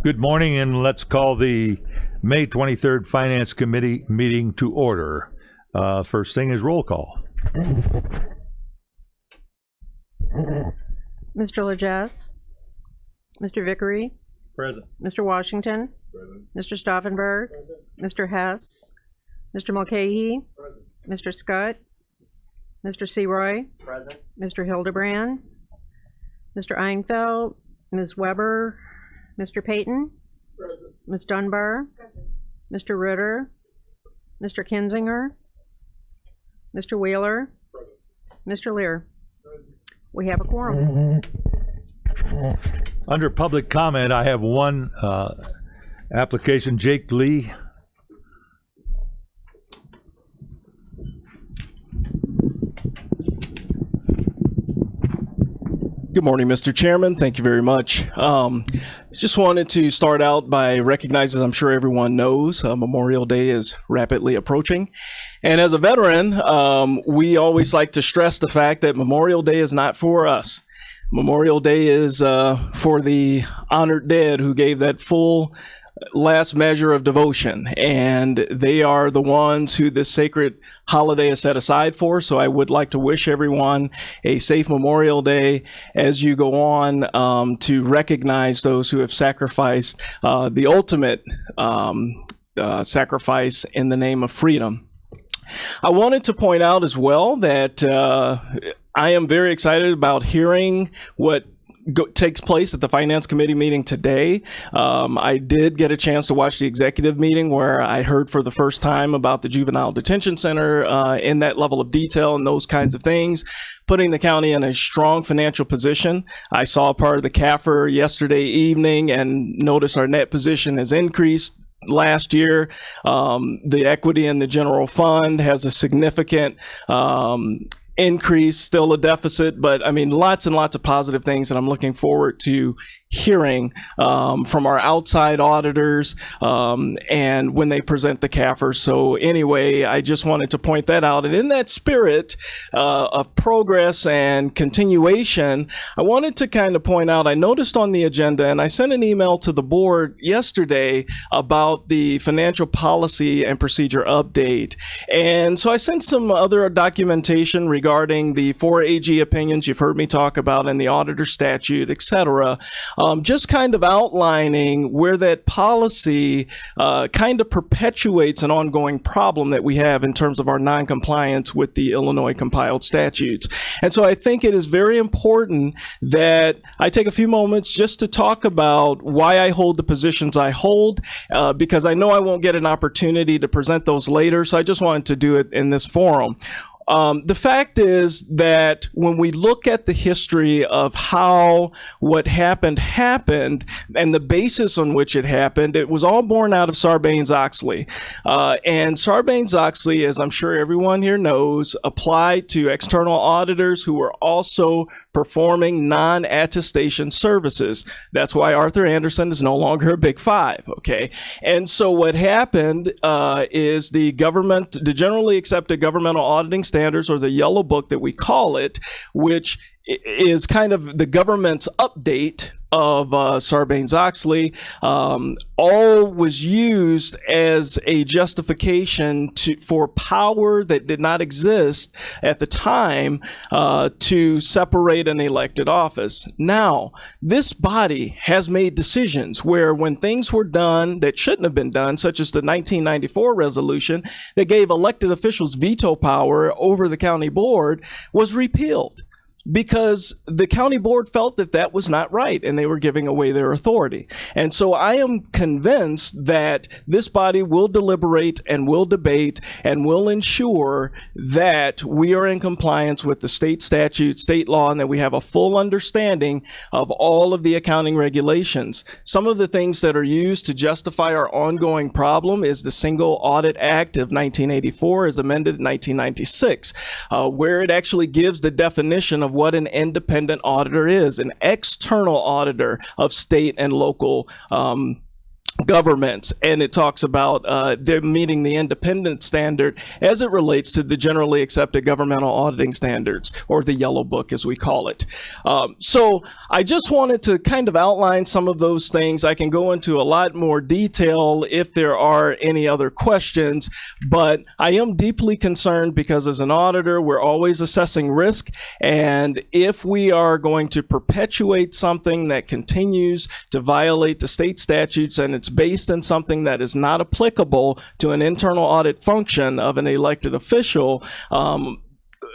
Good morning, and let's call the May 23rd Finance Committee meeting to order. First thing is roll call. Mr. Legess, Mr. Vickery, Present. Mr. Washington, Present. Mr. Stauffenberg, Mr. Hess, Mr. Mulcahy, Mr. Scott, Mr. Seroy, Present. Mr. Hildebrand, Mr. Einfeld, Ms. Weber, Mr. Payton, Ms. Dunbar, Mr. Ritter, Mr. Kinzinger, Mr. Wheeler, Mr. Lear. We have a quorum. Under public comment, I have one application, Jake Lee. Good morning, Mr. Chairman. Thank you very much. Just wanted to start out by recognizing, I'm sure everyone knows, Memorial Day is rapidly approaching. And as a veteran, we always like to stress the fact that Memorial Day is not for us. Memorial Day is for the honored dead who gave that full last measure of devotion, and they are the ones who this sacred holiday is set aside for. So I would like to wish everyone a safe Memorial Day as you go on to recognize those who have sacrificed the ultimate sacrifice in the name of freedom. I wanted to point out as well that I am very excited about hearing what takes place at the Finance Committee meeting today. I did get a chance to watch the executive meeting where I heard for the first time about the Juvenile Detention Center in that level of detail and those kinds of things, putting the county in a strong financial position. I saw part of the CAFR yesterday evening and noticed our net position has increased last year. The equity in the general fund has a significant increase, still a deficit, but I mean, lots and lots of positive things that I'm looking forward to hearing from our outside auditors and when they present the CAFR. So anyway, I just wanted to point that out. And in that spirit of progress and continuation, I wanted to kind of point out, I noticed on the agenda, and I sent an email to the board yesterday about the financial policy and procedure update. And so I sent some other documentation regarding the 4 AG opinions you've heard me talk about and the auditor statute, etc. Just kind of outlining where that policy kind of perpetuates an ongoing problem that we have in terms of our non-compliance with the Illinois compiled statutes. And so I think it is very important that I take a few moments just to talk about why I hold the positions I hold, because I know I won't get an opportunity to present those later, so I just wanted to do it in this forum. The fact is that when we look at the history of how what happened and the basis on which it happened, it was all born out of Sarbanes-Oxley. And Sarbanes-Oxley, as I'm sure everyone here knows, applied to external auditors who were also performing non-attestation services. That's why Arthur Andersen is no longer a Big Five, okay? And so what happened is the generally accepted governmental auditing standards, or the Yellow Book that we call it, which is kind of the government's update of Sarbanes-Oxley, all was used as a justification for power that did not exist at the time to separate an elected office. Now, this body has made decisions where when things were done that shouldn't have been done, such as the 1994 resolution that gave elected officials veto power over the county board, was repealed, because the county board felt that that was not right and they were giving away their authority. And so I am convinced that this body will deliberate and will debate and will ensure that we are in compliance with the state statute, state law, and that we have a full understanding of all of the accounting regulations. Some of the things that are used to justify our ongoing problem is the Single Audit Act of 1984 as amended in 1996, where it actually gives the definition of what an independent auditor is, an external auditor of state and local governments, and it talks about them meeting the independent standard as it relates to the generally accepted governmental auditing standards, or the Yellow Book as we call it. So I just wanted to kind of outline some of those things. I can go into a lot more detail if there are any other questions, but I am deeply concerned because as an auditor, we're always assessing risk, and if we are going to perpetuate something that continues to violate the state statutes and it's based in something that is not applicable to an internal audit function of an elected official,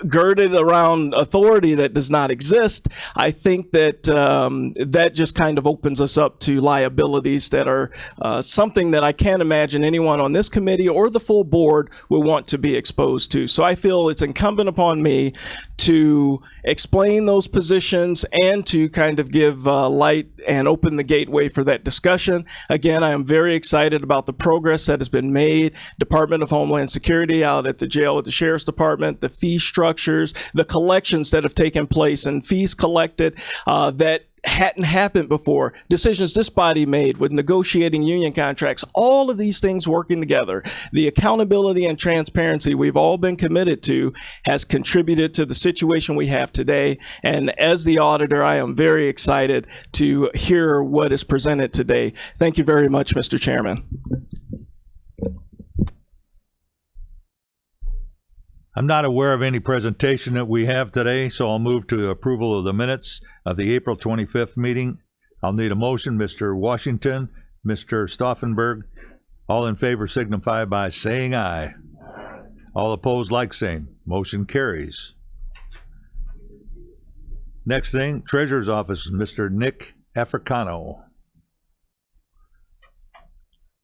girded around authority that does not exist, I think that that just kind of opens us up to liabilities that are something that I can't imagine anyone on this committee or the full board will want to be exposed to. So I feel it's incumbent upon me to explain those positions and to kind of give light and open the gateway for that discussion. Again, I am very excited about the progress that has been made. Department of Homeland Security out at the jail with the Sheriff's Department, the fee structures, the collections that have taken place and fees collected that hadn't happened before, decisions this body made with negotiating union contracts, all of these things working together. The accountability and transparency we've all been committed to has contributed to the situation we have today. And as the auditor, I am very excited to hear what is presented today. Thank you very much, Mr. Chairman. I'm not aware of any presentation that we have today, so I'll move to approval of the minutes of the April 25th meeting. I'll need a motion. Mr. Washington, Mr. Stauffenberg, all in favor signify by saying aye. All opposed, like same. Motion carries. Next thing, Treasurer's Office, Mr. Nick Africano.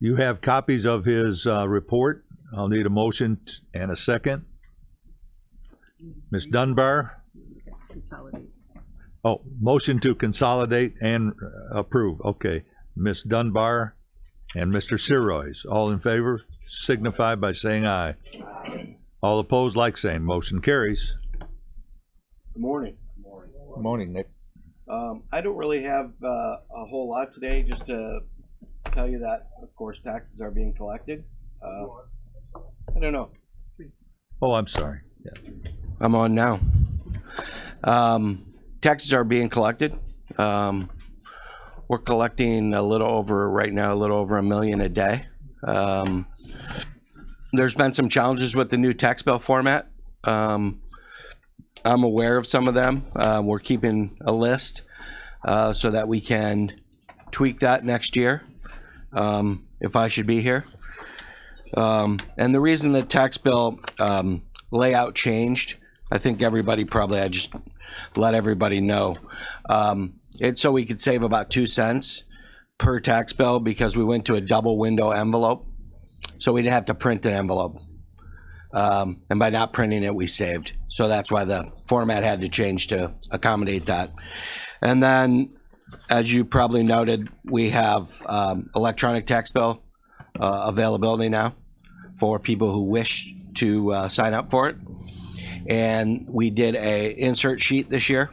You have copies of his report. I'll need a motion and a second. Ms. Dunbar? Consolidate. Oh, motion to consolidate and approve. Okay. Ms. Dunbar and Mr. Sirois, all in favor, signify by saying aye. Aye. All opposed, like same. Motion carries. Good morning. Good morning, Nick. I don't really have a whole lot today, just to tell you that, of course, taxes are being collected. I don't know. Oh, I'm sorry. Yeah. I'm on now. Taxes are being collected. We're collecting right now a little over $1 million a day. There's been some challenges with the new tax bill format. I'm aware of some of them. We're keeping a list so that we can tweak that next year if I should be here. And the reason the tax bill layout changed, I think I just let everybody know. It's so we could save about 2 cents per tax bill because we went to a double window envelope. So we didn't have to print an envelope. And by not printing it, we saved. So that's why the format had to change to accommodate that. And then, as you probably noted, we have electronic tax bill availability now for people who wish to sign up for it. And we did a insert sheet this year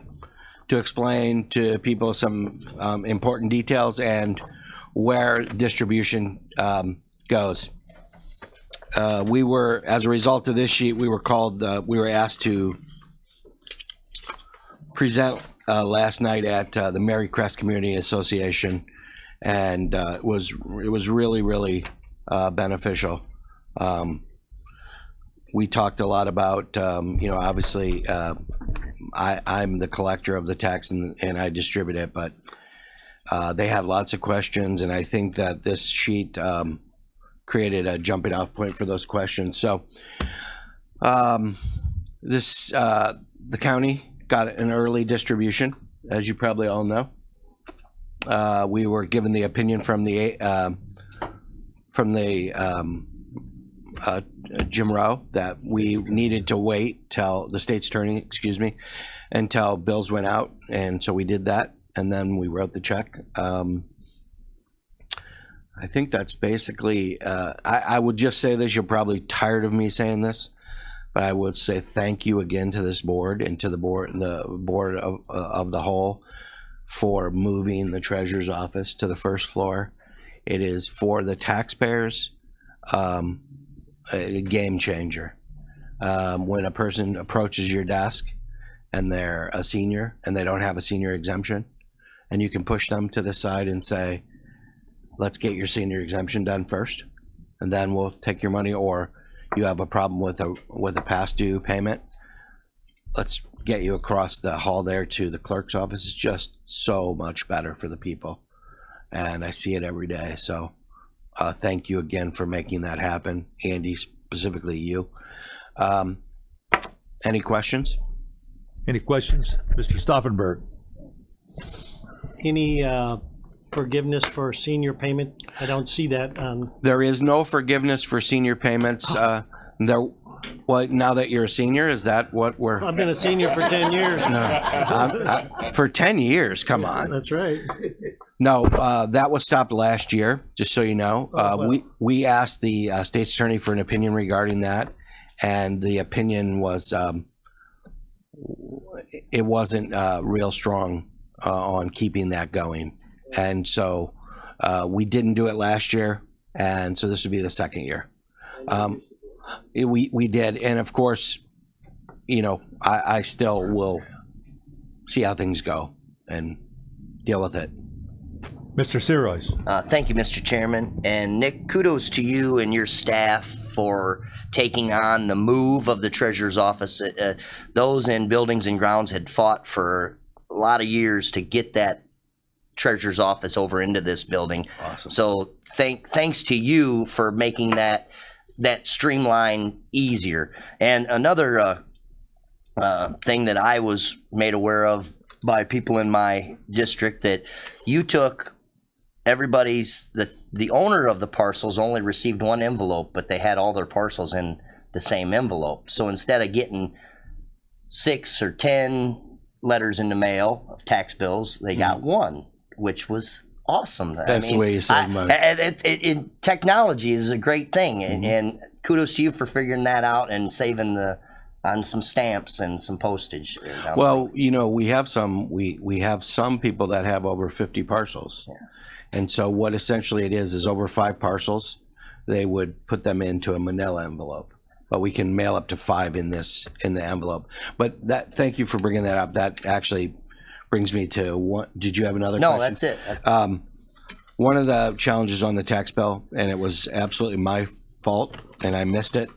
to explain to people some important details and where distribution goes. As a result of this sheet, we were asked to present last night at the Marycrest Community Association, and it was really, really beneficial. We talked a lot about, obviously, I'm the collector of the tax and I distribute it, but they had lots of questions, and I think that this sheet created a jumping off point for those questions. So the county got an early distribution, as you probably all know. We were given the opinion from the Jim Rowe that we needed to wait till the state's attorney, until bills went out, and so we did that, and then we wrote the check. I think that's basically. I would just say this. You're probably tired of me saying this, but I would say thank you again to this board and to the board of the whole for moving the treasurer's office to the first floor. It is for the taxpayers, a game changer. When a person approaches your desk and they're a senior and they don't have a senior exemption, and you can push them to the side and say, let's get your senior exemption done first, and then we'll take your money. Or you have a problem with a past due payment, let's get you across the hall there to the clerk's office. It's just so much better for the people, and I see it every day. So thank you again for making that happen, Andy, specifically you. Any questions? Any questions? Mr. Stauffenberg? Any forgiveness for senior payment? I don't see that. There is no forgiveness for senior payments. Well, now that you're a senior, is that what we're? I've been a senior for 10 years. For 10 years, come on. That's right. No, that was stopped last year, just so you know. We asked the state's attorney for an opinion regarding that, and the opinion was it wasn't real strong on keeping that going. And so we didn't do it last year, and so this would be the second year. We did, and of course, you know, I still will see how things go and deal with it. Mr. Sirois? Thank you, Mr. Chairman. And Nick, kudos to you and your staff for taking on the move of the treasurer's office. Those in buildings and grounds had fought for a lot of years to get that treasurer's office over into this building. Awesome. So thanks to you for making that streamline easier. And another thing that I was made aware of by people in my district, that you took everybody's, the owner of the parcels only received one envelope, but they had all their parcels in the same envelope. So instead of getting 6 or 10 letters in the mail of tax bills, they got one, which was awesome. That's the way you save money. Technology is a great thing, and kudos to you for figuring that out and saving on some stamps and some postage. Well, you know, we have some people that have over 50 parcels. Yeah. And so what essentially it is over 5 parcels, they would put them into a manila envelope. But we can mail up to 5 in the envelope. But thank you for bringing that up. That actually brings me to one. Did you have another question? No, that's it. One of the challenges on the tax bill, and it was absolutely my fault, and I missed it.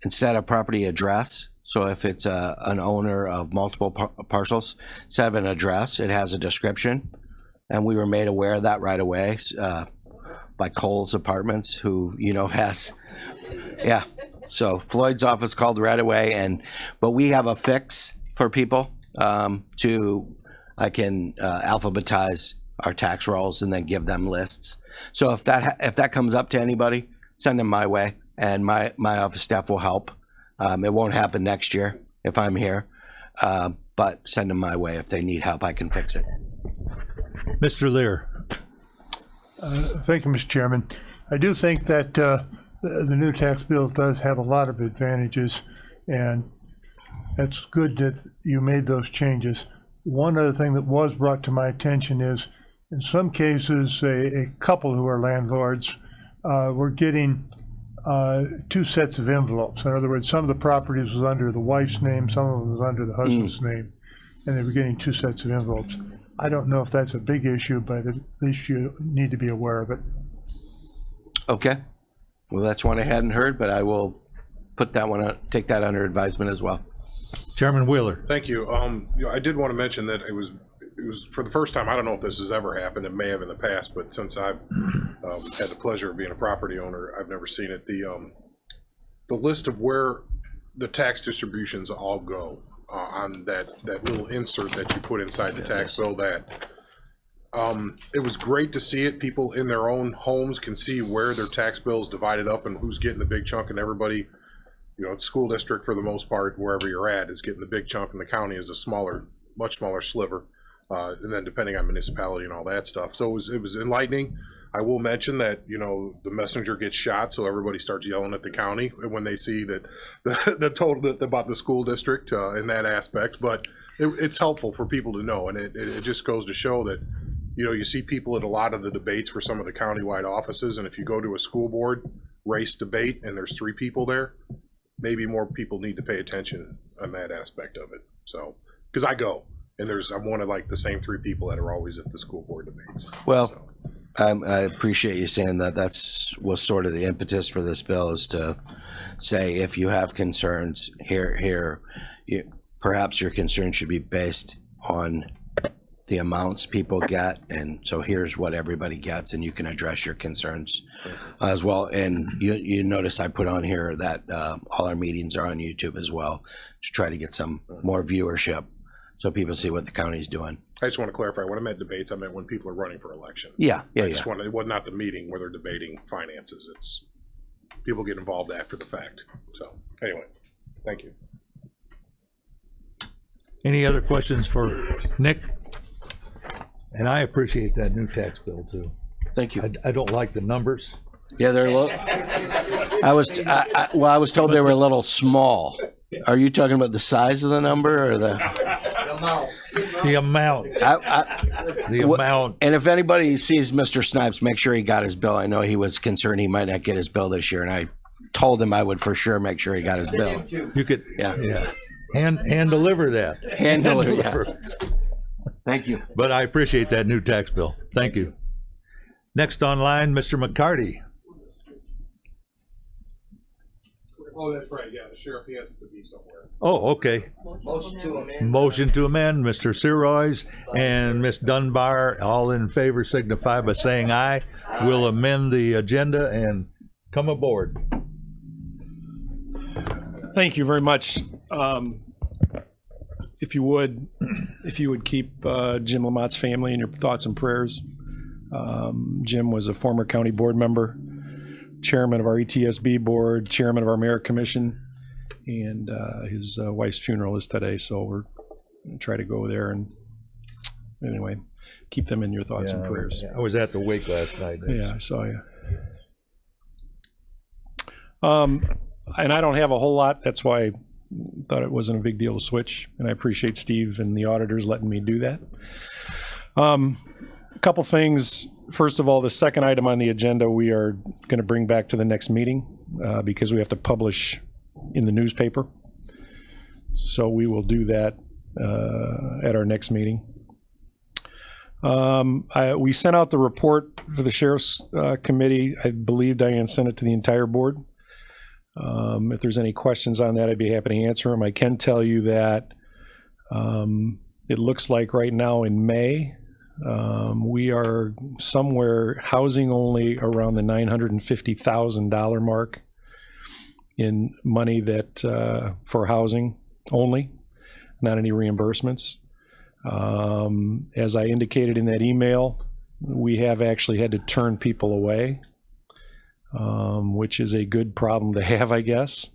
Instead of property address, so if it's an owner of multiple parcels, instead of an address, it has a description. And we were made aware of that right away by Cole's Apartments, who, you know, has, yeah. So Floyd's office called right away, but we have a fix for people I can alphabetize our tax rolls and then give them lists. So if that comes up to anybody, send them my way, and my office staff will help. It won't happen next year if I'm here, but send them my way. If they need help, I can fix it. Mr. Lear? Thank you, Mr. Chairman. I do think that the new tax bill does have a lot of advantages, and it's good that you made those changes. One other thing that was brought to my attention is, in some cases, a couple who are landlords were getting 2 sets of envelopes. In other words, some of the properties was under the wife's name, some of them was under the husband's name, and they were getting 2 sets of envelopes. I don't know if that's a big issue, but at least you need to be aware of it. Okay. Well, that's one I hadn't heard, but I will put that one take that under advisement as well. Chairman Wheeler? Thank you. I did want to mention that it was for the first time. I don't know if this has ever happened. It may have in the past, but since I've had the pleasure of being a property owner, I've never seen it. The list of where the tax distributions all go on that little insert that you put inside the tax bill. That it was great to see it. People in their own homes can see where their tax bill is divided up and who's getting the big chunk, and everybody. You know, school district for the most part, wherever you're at, is getting the big chunk, and the county is a smaller, much smaller sliver. And then depending on municipality and all that stuff. So it was enlightening. I will mention that, you know, the messenger gets shot, so everybody starts yelling at the county when they see that the total about the school district in that aspect. But it's helpful for people to know, and it just goes to show that you know, you see people at a lot of the debates for some of the countywide offices, and if you go to a school board race debate and there's 3 people there, maybe more people need to pay attention on that aspect of it. So, because I go, and I'm one of like the same 3 people that are always at the school board debates. Well, So, I appreciate you saying that. Was sort of the impetus for this bill, is to say if you have concerns perhaps your concern should be based on the amounts people get, and so here's what everybody gets, and you can address your concerns as well. And you notice I put on here that all our meetings are on YouTube as well, to try to get some more viewership, so people see what the county's doing. I just want to clarify, when I meant debates, I meant when people are running for election. Yeah. It was not the meeting where they're debating finances. It's people get involved after the fact. So anyway, thank you. Any other questions for Nick? And I appreciate that new tax bill too. Thank you. I don't like the numbers. Yeah, they're a little. I was told they were a little small. Are you talking about the size of the number or the amount. The amount. And if anybody sees Mr. Snipes, make sure he got his bill. I know he was concerned he might not get his bill this year, and I told him I would for sure make sure he got his bill. You could, Yeah. hand deliver that. Hand deliver, yeah. Thank you. But I appreciate that new tax bill. Thank you. Next online, Mr. McCarty. Oh, that's right. Yeah, the sheriff, he has to be somewhere. Oh, okay. Motion to amend, Mr. Seroy's and Ms. Dunbar, all in favor signify by saying aye. We'll amend the agenda and come aboard. Thank you very much. If you would keep Jim Lamott's family in your thoughts and prayers. Jim was a former county board member, chairman of our ETSB board, chairman of our merit commission, and his wife's funeral is today, so we're going to try to go there and anyway, keep them in your thoughts and prayers. I was at the wake last night. Yeah, I saw you. And I don't have a whole lot. That's why I thought it wasn't a big deal to switch, and I appreciate Steve and the auditors letting me do that. A couple things. First of all, the second item on the agenda we are going to bring back to the next meeting because we have to publish in the newspaper. So we will do that at our next meeting. We sent out the report for the Sheriff's Committee. I believe Diane sent it to the entire board. If there's any questions on that, I'd be happy to answer them. I can tell you that it looks like right now in May, we are somewhere housing only around the $950,000 mark in money that for housing only, not any reimbursements. As I indicated in that email, we have actually had to turn people away, which is a good problem to have, I guess.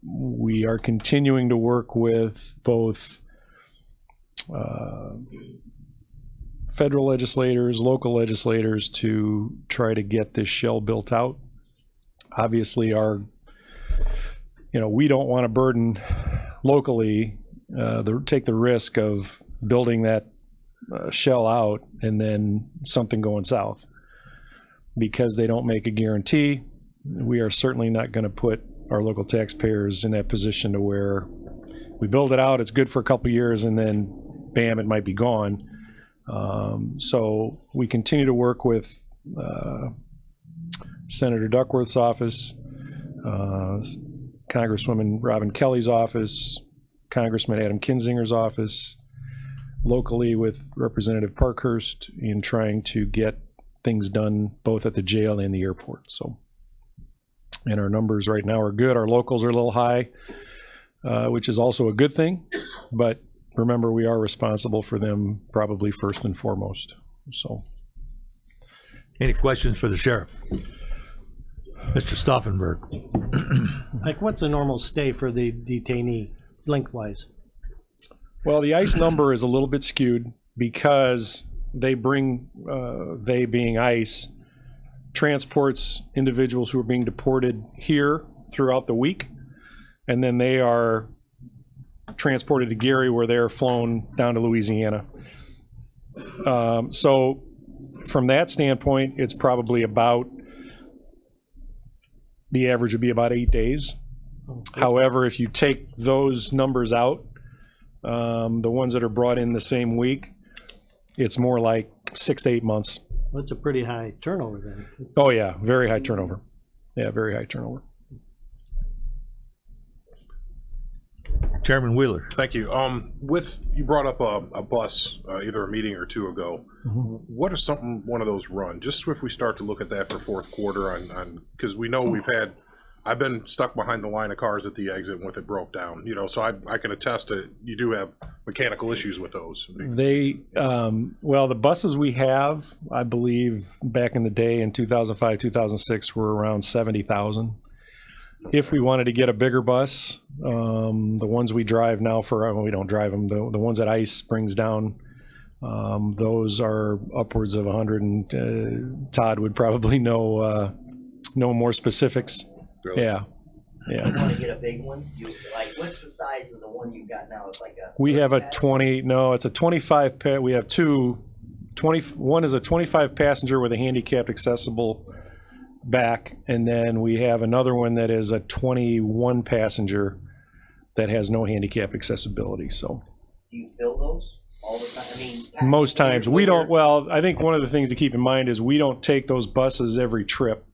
We are continuing to work with both federal legislators, local legislators to try to get this shell built out. Obviously, we don't want to burden locally, take the risk of building that shell out and then something going south. Because they don't make a guarantee, we are certainly not going to put our local taxpayers in that position to where we build it out, it's good for a couple of years, and then bam, it might be gone. So we continue to work with Senator Duckworth's office, Congresswoman Robin Kelly's office, Congressman Adam Kinzinger's office, locally with Representative Parkhurst in trying to get things done both at the jail and the airport. So, and our numbers right now are good. Our locals are a little high, which is also a good thing, but remember, we are responsible for them probably first and foremost. So, Any questions for the sheriff? Mr. Stauffenberg. Like, what's a normal stay for the detainee lengthwise? well, the ICE number is a little bit skewed because they being ICE, transports individuals who are being deported here throughout the week, and then they are transported to Gary where they're flown down to Louisiana. So from that standpoint, it's probably about, the average would be about 8 days. However, if you take those numbers out, the ones that are brought in the same week, it's more like 6 to 8 months. That's a pretty high turnover then. Oh yeah, very high turnover. Yeah, very high turnover. Chairman Wheeler. Thank you. You brought up a bus, either a meeting or two ago. What is one of those run? Just if we start to look at that for fourth quarter because we know I've been stuck behind the line of cars at the exit with it broke down, so I can attest that you do have mechanical issues with those. The buses we have, I believe back in the day in 2005, 2006 were around 70,000. If we wanted to get a bigger bus, the ones we drive now we don't drive them, the ones that ICE brings down, those are upwards of 100, and Todd would probably know more specifics. Really? Yeah. You want to get a big one? What's the size of the one you've got now? It's like a. We have a 20. No, it's a 25. We have two. one is a 25 passenger with a handicapped accessible back, and then we have another one that is a 21 passenger that has no handicap accessibility. So. Do you fill those all the time? I mean, most times we don't. Well, I think one of the things to keep in mind is we don't take those buses every trip.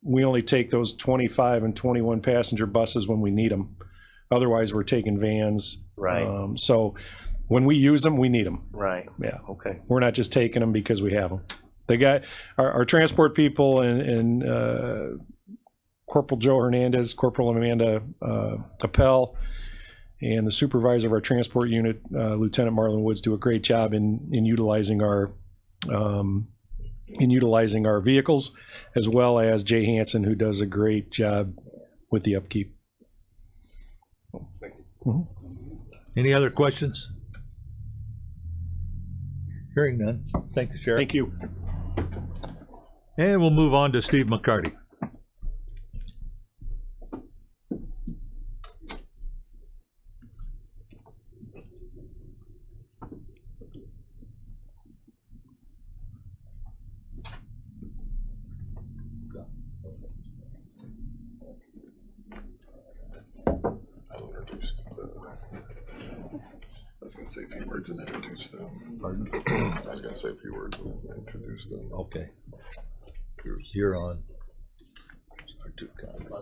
We only take those 25 and 21 passenger buses when we need them. Otherwise, we're taking vans. Right. So when we use them, we need them. Right. Yeah. Okay. We're not just taking them because we have them. They got our transport people and Corporal Joe Hernandez, Corporal Amanda Appel, and the supervisor of our transport unit, Lieutenant Marlon Woods, do a great job in utilizing our vehicles, as well as Jay Hansen, who does a great job with the upkeep. Any other questions? Hearing none. Thank you, Sheriff. Thank you. And we'll move on to Steve McCarty. I was going to say a few words and introduce them. Pardon? I was going to say a few words and introduce them. Okay. Here's You're on. our two copies. I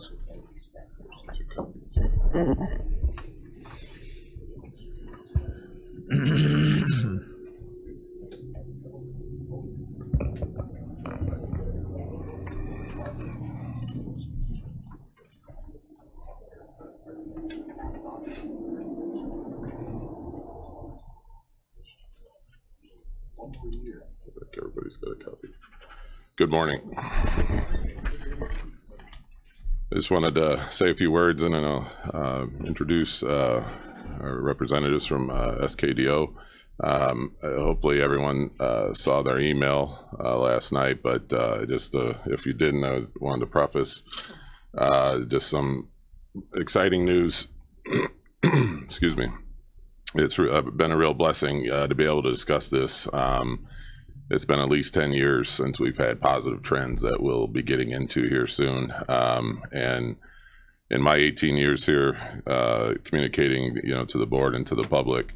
think everybody's got a copy. Good morning. I just wanted to say a few words and then I'll introduce our representatives from SKDO. Hopefully everyone saw their email last night, but just if you didn't, I wanted to preface just some exciting news. Excuse me. It's been a real blessing to be able to discuss this. It's been at least 10 years since we've had positive trends that we'll be getting into here soon. And in my 18 years here, communicating, to the board and to the public,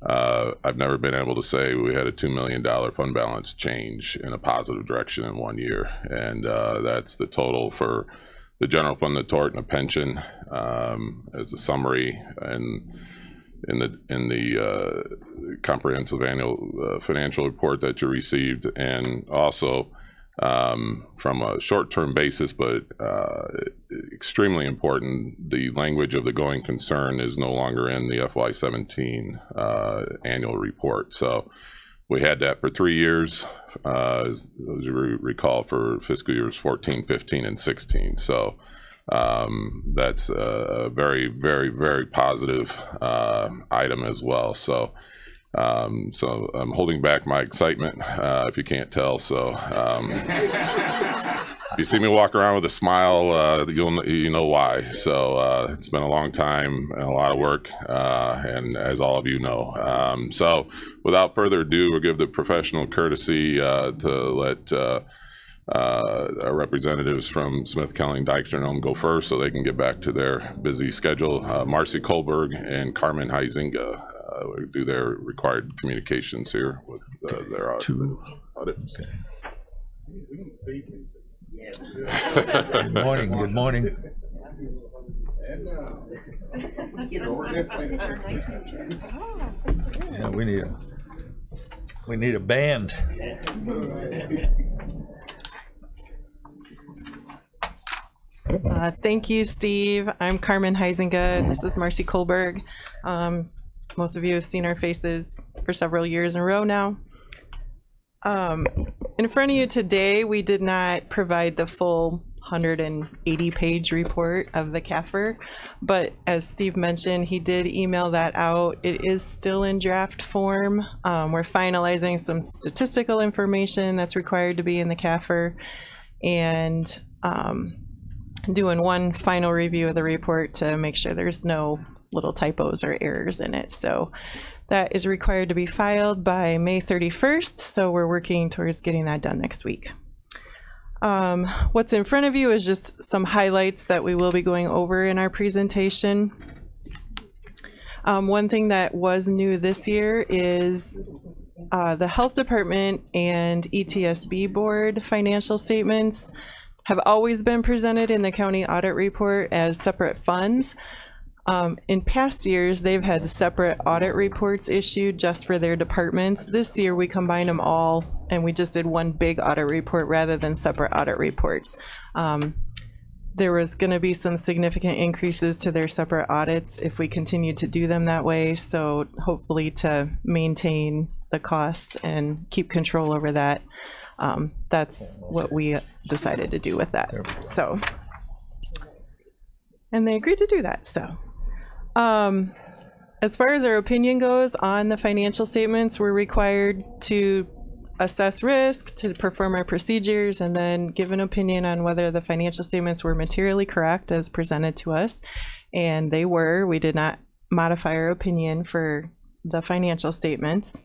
I've never been able to say we had a $2 million fund balance change in a positive direction in 1 year. And that's the total for the general fund, the tort, and the pension as a summary. And in the comprehensive annual financial report that you received, and also from a short-term basis, but extremely important, the language of the going concern is no longer in the FY17 annual report. So we had that for 3 years, as you recall, for fiscal years 14, 15, and 16. So that's a very, very, very positive item as well. So So I'm holding back my excitement, if you can't tell. So if you see me walk around with a smile, you know why. So it's been a long time and a lot of work, and as all of you know. So without further ado, we'll give the professional courtesy to let our representatives from Smith, Kelly, and Dykstra and Nome go first so they can get back to their busy schedule. Marcy Kohlberg and Carmen Huizinga do their required communications here with their audit. Good morning, good morning. Yeah, we need a band. Thank you, Steve. I'm Carmen Huizinga. This is Marcy Kohlberg. Most of you have seen our faces for several years in a row now. In front of you today, we did not provide the full 180-page report of the CAFR, but as Steve mentioned, he did email that out. It is still in draft form. We're finalizing some statistical information that's required to be in the CAFR, and doing one final review of the report to make sure there's no little typos or errors in it. So that is required to be filed by May 31st. So we're working towards getting that done next week. What's in front of you is just some highlights that we will be going over in our presentation. One thing that was new this year is the Health Department and ETSB Board financial statements have always been presented in the county audit report as separate funds. In past years, they've had separate audit reports issued just for their departments. This year, we combined them all, and we just did one big audit report rather than separate audit reports. There was going to be some significant increases to their separate audits if we continued to do them that way. So hopefully to maintain the costs and keep control over that, that's what we decided to do with that. So, and they agreed to do that. So. As far as our opinion goes on the financial statements, we're required to assess risk, to perform our procedures, and then give an opinion on whether the financial statements were materially correct as presented to us. And they were. We did not modify our opinion for the financial statements.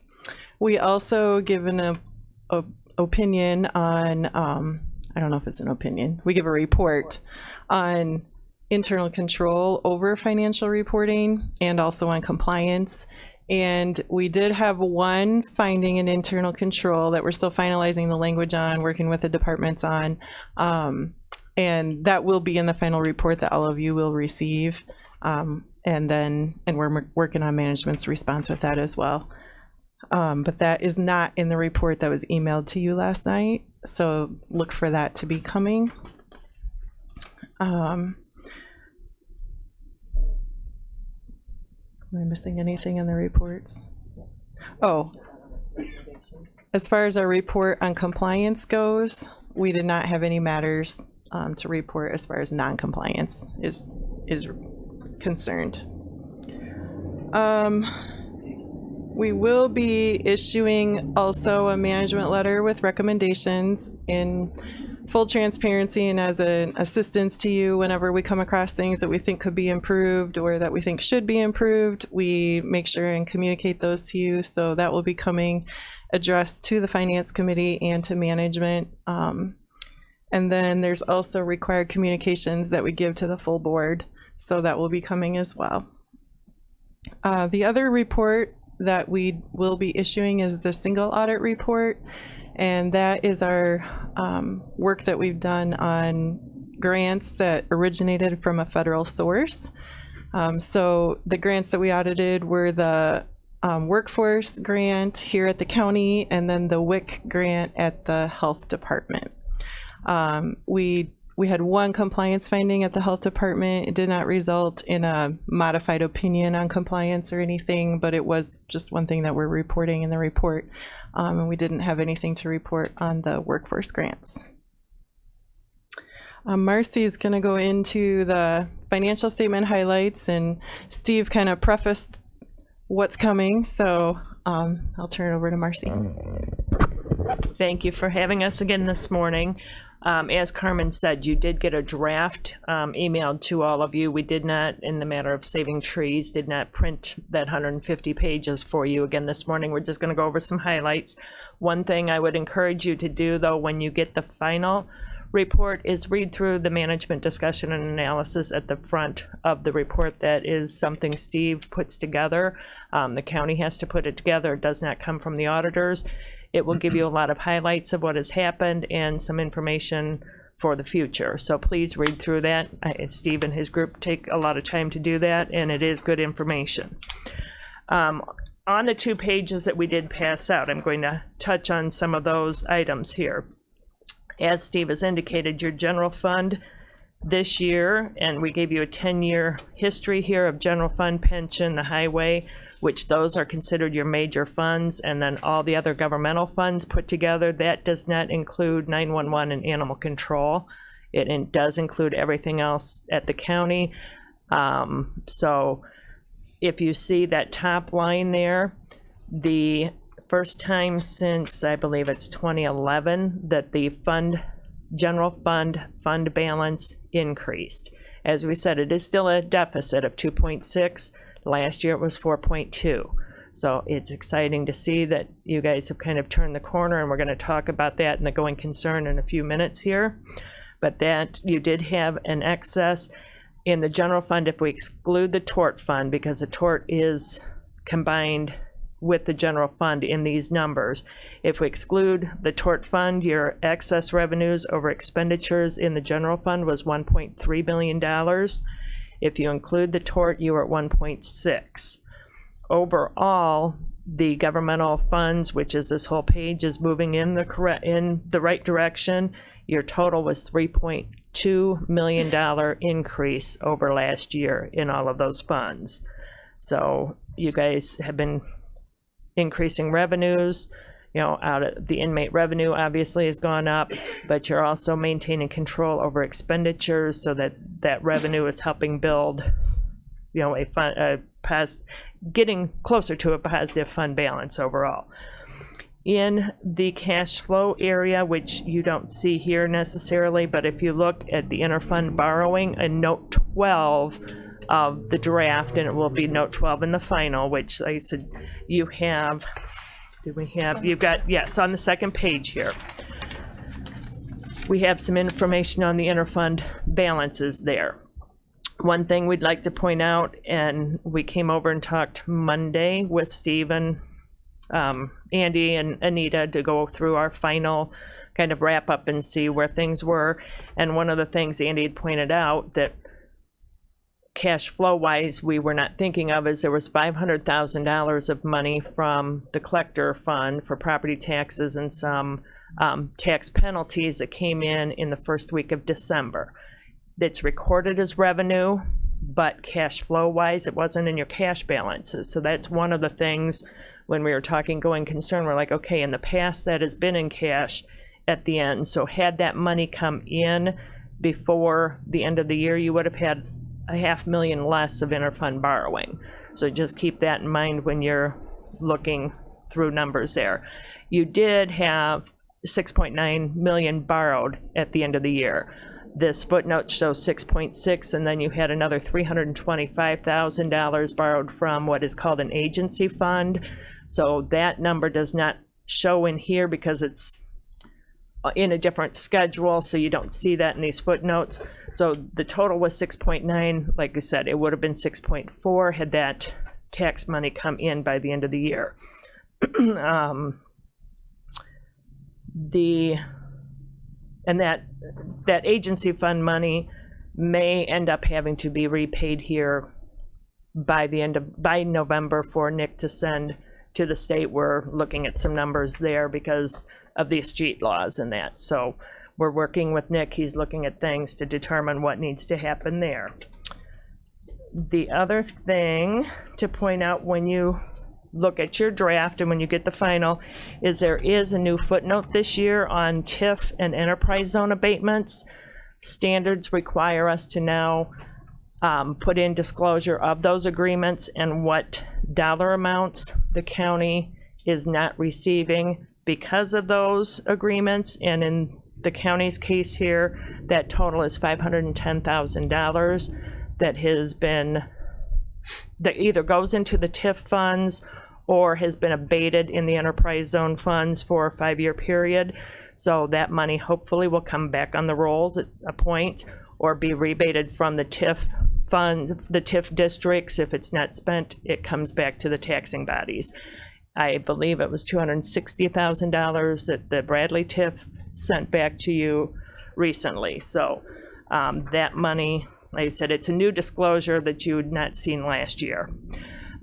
We also give an opinion on, I don't know if it's an opinion, we give a report on internal control over financial reporting and also on compliance. And we did have one finding in internal control that we're still finalizing the language on, working with the departments on. And that will be in the final report that all of you will receive. And we're working on management's response with that as well. But that is not in the report that was emailed to you last night. So look for that to be coming. Am I missing anything in the reports? Oh, as far as our report on compliance goes, we did not have any matters to report as far as non-compliance is concerned. We will be issuing also a management letter with recommendations in full transparency and as an assistance to you whenever we come across things that we think could be improved or that we think should be improved. We make sure and communicate those to you. So that will be coming addressed to the Finance Committee and to management. And then there's also required communications that we give to the full board. So that will be coming as well. The other report that we will be issuing is the single audit report. And that is our work that we've done on grants that originated from a federal source. So the grants that we audited were the workforce grant here at the county and then the WIC grant at the health department. We had one compliance finding at the health department. It did not result in a modified opinion on compliance or anything, but it was just one thing that we're reporting in the report. And we didn't have anything to report on the workforce grants. Marcy is going to go into the financial statement highlights, and Steve kind of prefaced what's coming. So I'll turn it over to Marcy. Thank you for having us again this morning. As Carmen said, you did get a draft emailed to all of you. We did not, in the matter of saving trees, did not print that 150 pages for you again this morning. We're just going to go over some highlights. One thing I would encourage you to do, though, when you get the final report is read through the management discussion and analysis at the front of the report. That is something Steve puts together. The county has to put it together. It does not come from the auditors. It will give you a lot of highlights of what has happened and some information for the future. So please read through that. Steve and his group take a lot of time to do that, and it is good information. On the 2 pages that we did pass out, I'm going to touch on some of those items here. As Steve has indicated, your general fund this year, and we gave you a 10-year history here of general fund, pension, the highway, which those are considered your major funds, and then all the other governmental funds put together. That does not include 911 and animal control. It does include everything else at the county. So if you see that top line there, the first time since, I believe it's 2011, that the general fund balance increased. As we said, it is still a deficit of 2.6. Last year it was 4.2. So it's exciting to see that you guys have kind of turned the corner, and we're going to talk about that in the going concern in a few minutes here. But that you did have an excess in the general fund if we exclude the tort fund, because the tort is combined with the general fund in these numbers. If we exclude the tort fund, your excess revenues over expenditures in the general fund was $1.3 billion. If you include the tort, you are at 1.6. Overall, the governmental funds, which is this whole page, is moving in the right direction. Your total was $3.2 million increase over last year in all of those funds. So you guys have been increasing revenues. You know, out of the inmate revenue obviously has gone up, but you're also maintaining control over expenditures so that that revenue is helping build, you know, getting closer to a positive fund balance overall. In the cash flow area, which you don't see here necessarily, but if you look at the interfund borrowing, in note 12 of the draft, and it will be note 12 in the final, which, like I said, you have, you've got, yes, on the second page here. We have some information on the interfund balances there. One thing we'd like to point out, and we came over and talked Monday with Stephen, Andy and Anita to go through our final kind of wrap up and see where things were. And one of the things Andy had pointed out that cash flow wise we were not thinking of is there was $500,000 of money from the collector fund for property taxes and some tax penalties that came in the first week of December. That's recorded as revenue, but cash flow wise it wasn't in your cash balances. So that's one of the things when we were talking going concern, we're like, okay, in the past that has been in cash at the end. So had that money come in before the end of the year, you would have had $500,000 less of interfund borrowing. So just keep that in mind when you're looking through numbers there. You did have $6.9 million borrowed at the end of the year. This footnote shows 6.6, and then you had another $325,000 borrowed from what is called an agency fund. So that number does not show in here because it's in a different schedule, so you don't see that in these footnotes. So the total was 6.9. Like I said, it would have been 6.4 had that tax money come in by the end of the year. And that agency fund money may end up having to be repaid here by November for Nick to send to the state. We're looking at some numbers there because of the escheat laws and that. So we're working with Nick. He's looking at things to determine what needs to happen there. The other thing to point out when you look at your draft and when you get the final is there is a new footnote this year on TIF and enterprise zone abatements. Standards require us to now put in disclosure of those agreements and what dollar amounts the county is not receiving because of those agreements. And in the county's case here, that total is $510,000 that has been, that either goes into the TIF funds or has been abated in the enterprise zone funds for a 5-year period. So that money hopefully will come back on the rolls at a point, or be rebated from the TIF funds, the TIF districts. If it's not spent, it comes back to the taxing bodies. I believe it was $260,000 that the Bradley TIF sent back to you recently. So that money, like I said, it's a new disclosure that you had not seen last year.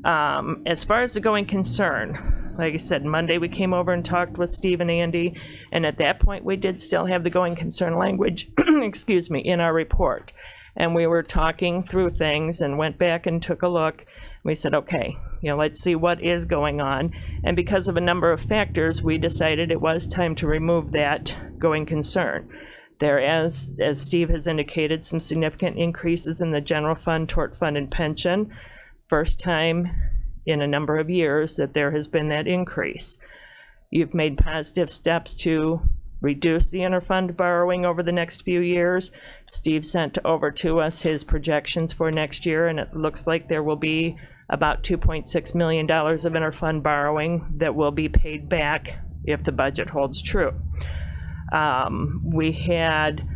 As far as the going concern, like I said, Monday we came over and talked with Steve and Andy, and at that point we did still have the going concern language, excuse me, in our report. And we were talking through things and went back and took a look. We said, okay, let's see what is going on. And because of a number of factors, we decided it was time to remove that going concern. There, as Steve has indicated, some significant increases in the general fund, tort fund, and pension. First time in a number of years that there has been that increase. You've made positive steps to reduce the interfund borrowing over the next few years. Steve sent over to us his projections for next year, and it looks like there will be about $2.6 million of interfund borrowing that will be paid back if the budget holds true. We had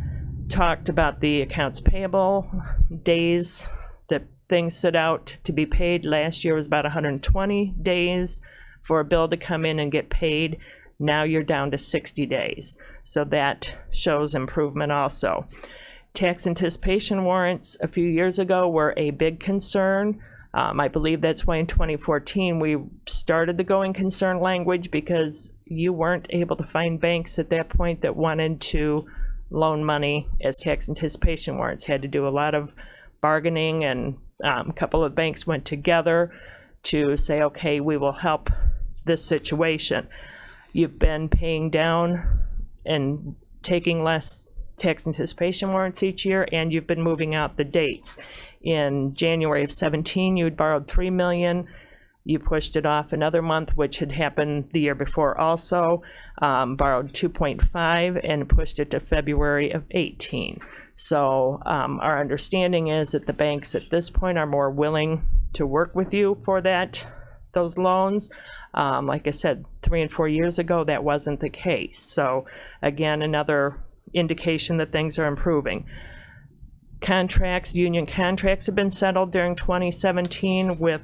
talked about the accounts payable days that things sit out to be paid. Last year was about 120 days for a bill to come in and get paid. Now you're down to 60 days. So that shows improvement also. Tax anticipation warrants a few years ago were a big concern. I believe that's why in 2014 we started the going concern language, because you weren't able to find banks at that point that wanted to loan money as tax anticipation warrants. Had to do a lot of bargaining, and a couple of banks went together to say, okay, we will help this situation. You've been paying down and taking less tax anticipation warrants each year, and you've been moving out the dates. In January of 17, you had borrowed $3 million. You pushed it off another month, which had happened the year before also, borrowed 2.5 and pushed it to February of 18. So our understanding is that the banks at this point are more willing to work with you for those loans. Like I said, 3 and 4 years ago, that wasn't the case. So again, another indication that things are improving. Contracts, union contracts have been settled during 2017 with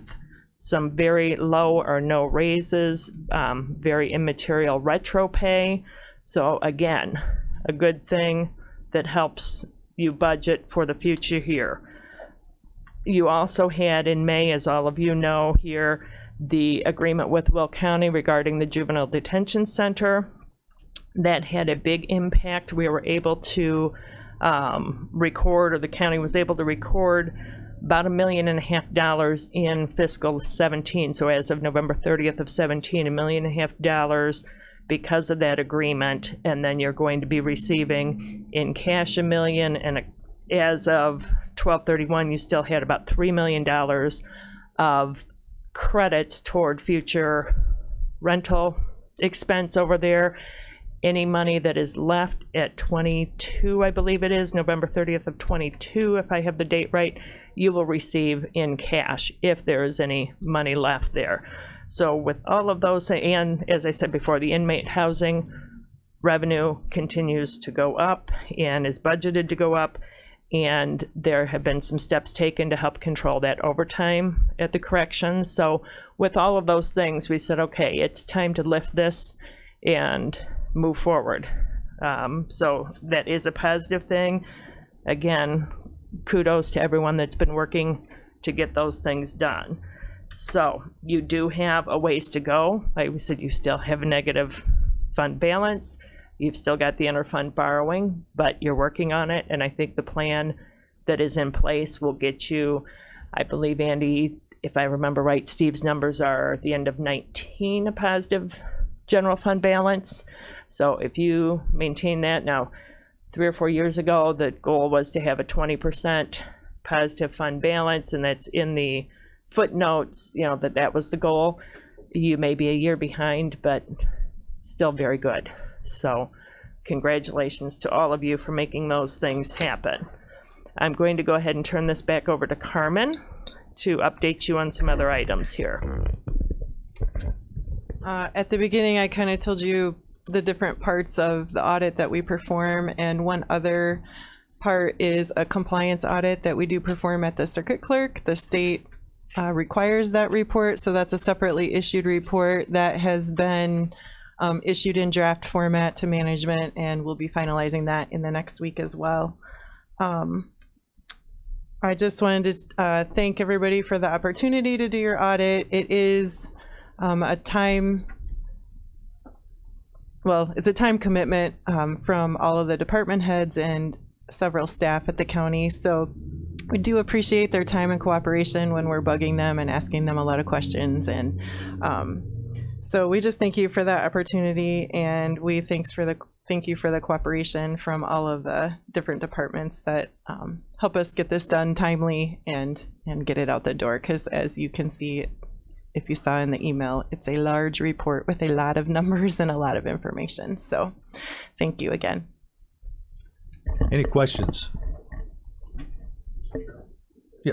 some very low or no raises, very immaterial retro pay. So again, a good thing that helps you budget for the future here. You also had in May, as all of you know here, the agreement with Will County regarding the Juvenile Detention Center. That had a big impact. We were able to record, or the county was able to record, about $1.5 million in fiscal 17. So as of November 30th of 17, $1.5 million because of that agreement. And then you're going to be receiving in cash $1 million, and as of 12/31, you still had about $3 million of credits toward future rental expense over there. Any money that is left at 22, I believe it is, November 30th of 22, if I have the date right, you will receive in cash if there is any money left there. So with all of those, and as I said before, the inmate housing revenue continues to go up and is budgeted to go up, and there have been some steps taken to help control that overtime at the corrections. So with all of those things, we said, okay, it's time to lift this and move forward. So that is a positive thing. Again, kudos to everyone that's been working to get those things done. So you do have a ways to go. Like we said, you still have a negative fund balance. You've still got the interfund borrowing, but you're working on it. And I think the plan that is in place will get you, I believe, Andy, if I remember right, Steve's numbers are at the end of 19, a positive general fund balance. So if you maintain that, now 3 or 4 years ago, the goal was to have a 20% positive fund balance, and that's in the footnotes, that was the goal. You may be a year behind, but still very good. So congratulations to all of you for making those things happen. I'm going to go ahead and turn this back over to Carmen to update you on some other items here. At the beginning, I kind of told you the different parts of the audit that we perform, and one other part is a compliance audit that we do perform at the circuit clerk. The state requires that report, so that's a separately issued report that has been issued in draft format to management, and we'll be finalizing that in the next week as well. I just wanted to thank everybody for the opportunity to do your audit. It is it's a time commitment from all of the department heads and several staff at the county. So we do appreciate their time and cooperation when we're bugging them and asking them a lot of questions. And so we just thank you for that opportunity, and we thank you for the cooperation from all of the different departments that help us get this done timely and get it out the door. Because as you can see, if you saw in the email, it's a large report with a lot of numbers and a lot of information. So thank you again. Any questions? Yeah.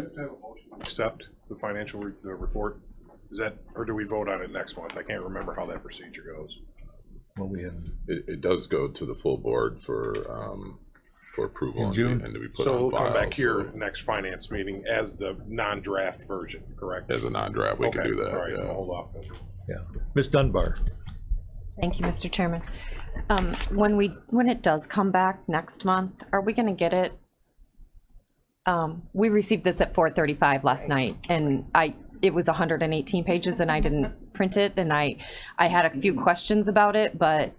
Accept the financial report. Is that, or do we vote on it next month? I can't remember how that procedure goes. Well, we have It does go to the full board for approval In June? and to be put So on we'll file. come back here so next finance meeting as the non-draft version, correct? as a non-draft, we can do that. All right, yeah. I'll hold off. Yeah. Ms. Dunbar. Thank you, Mr. Chairman. When it does come back next month, are we gonna get it? We received this at 4:35 last night, and it was 118 pages, and I didn't print it, and I had a few questions about it, but,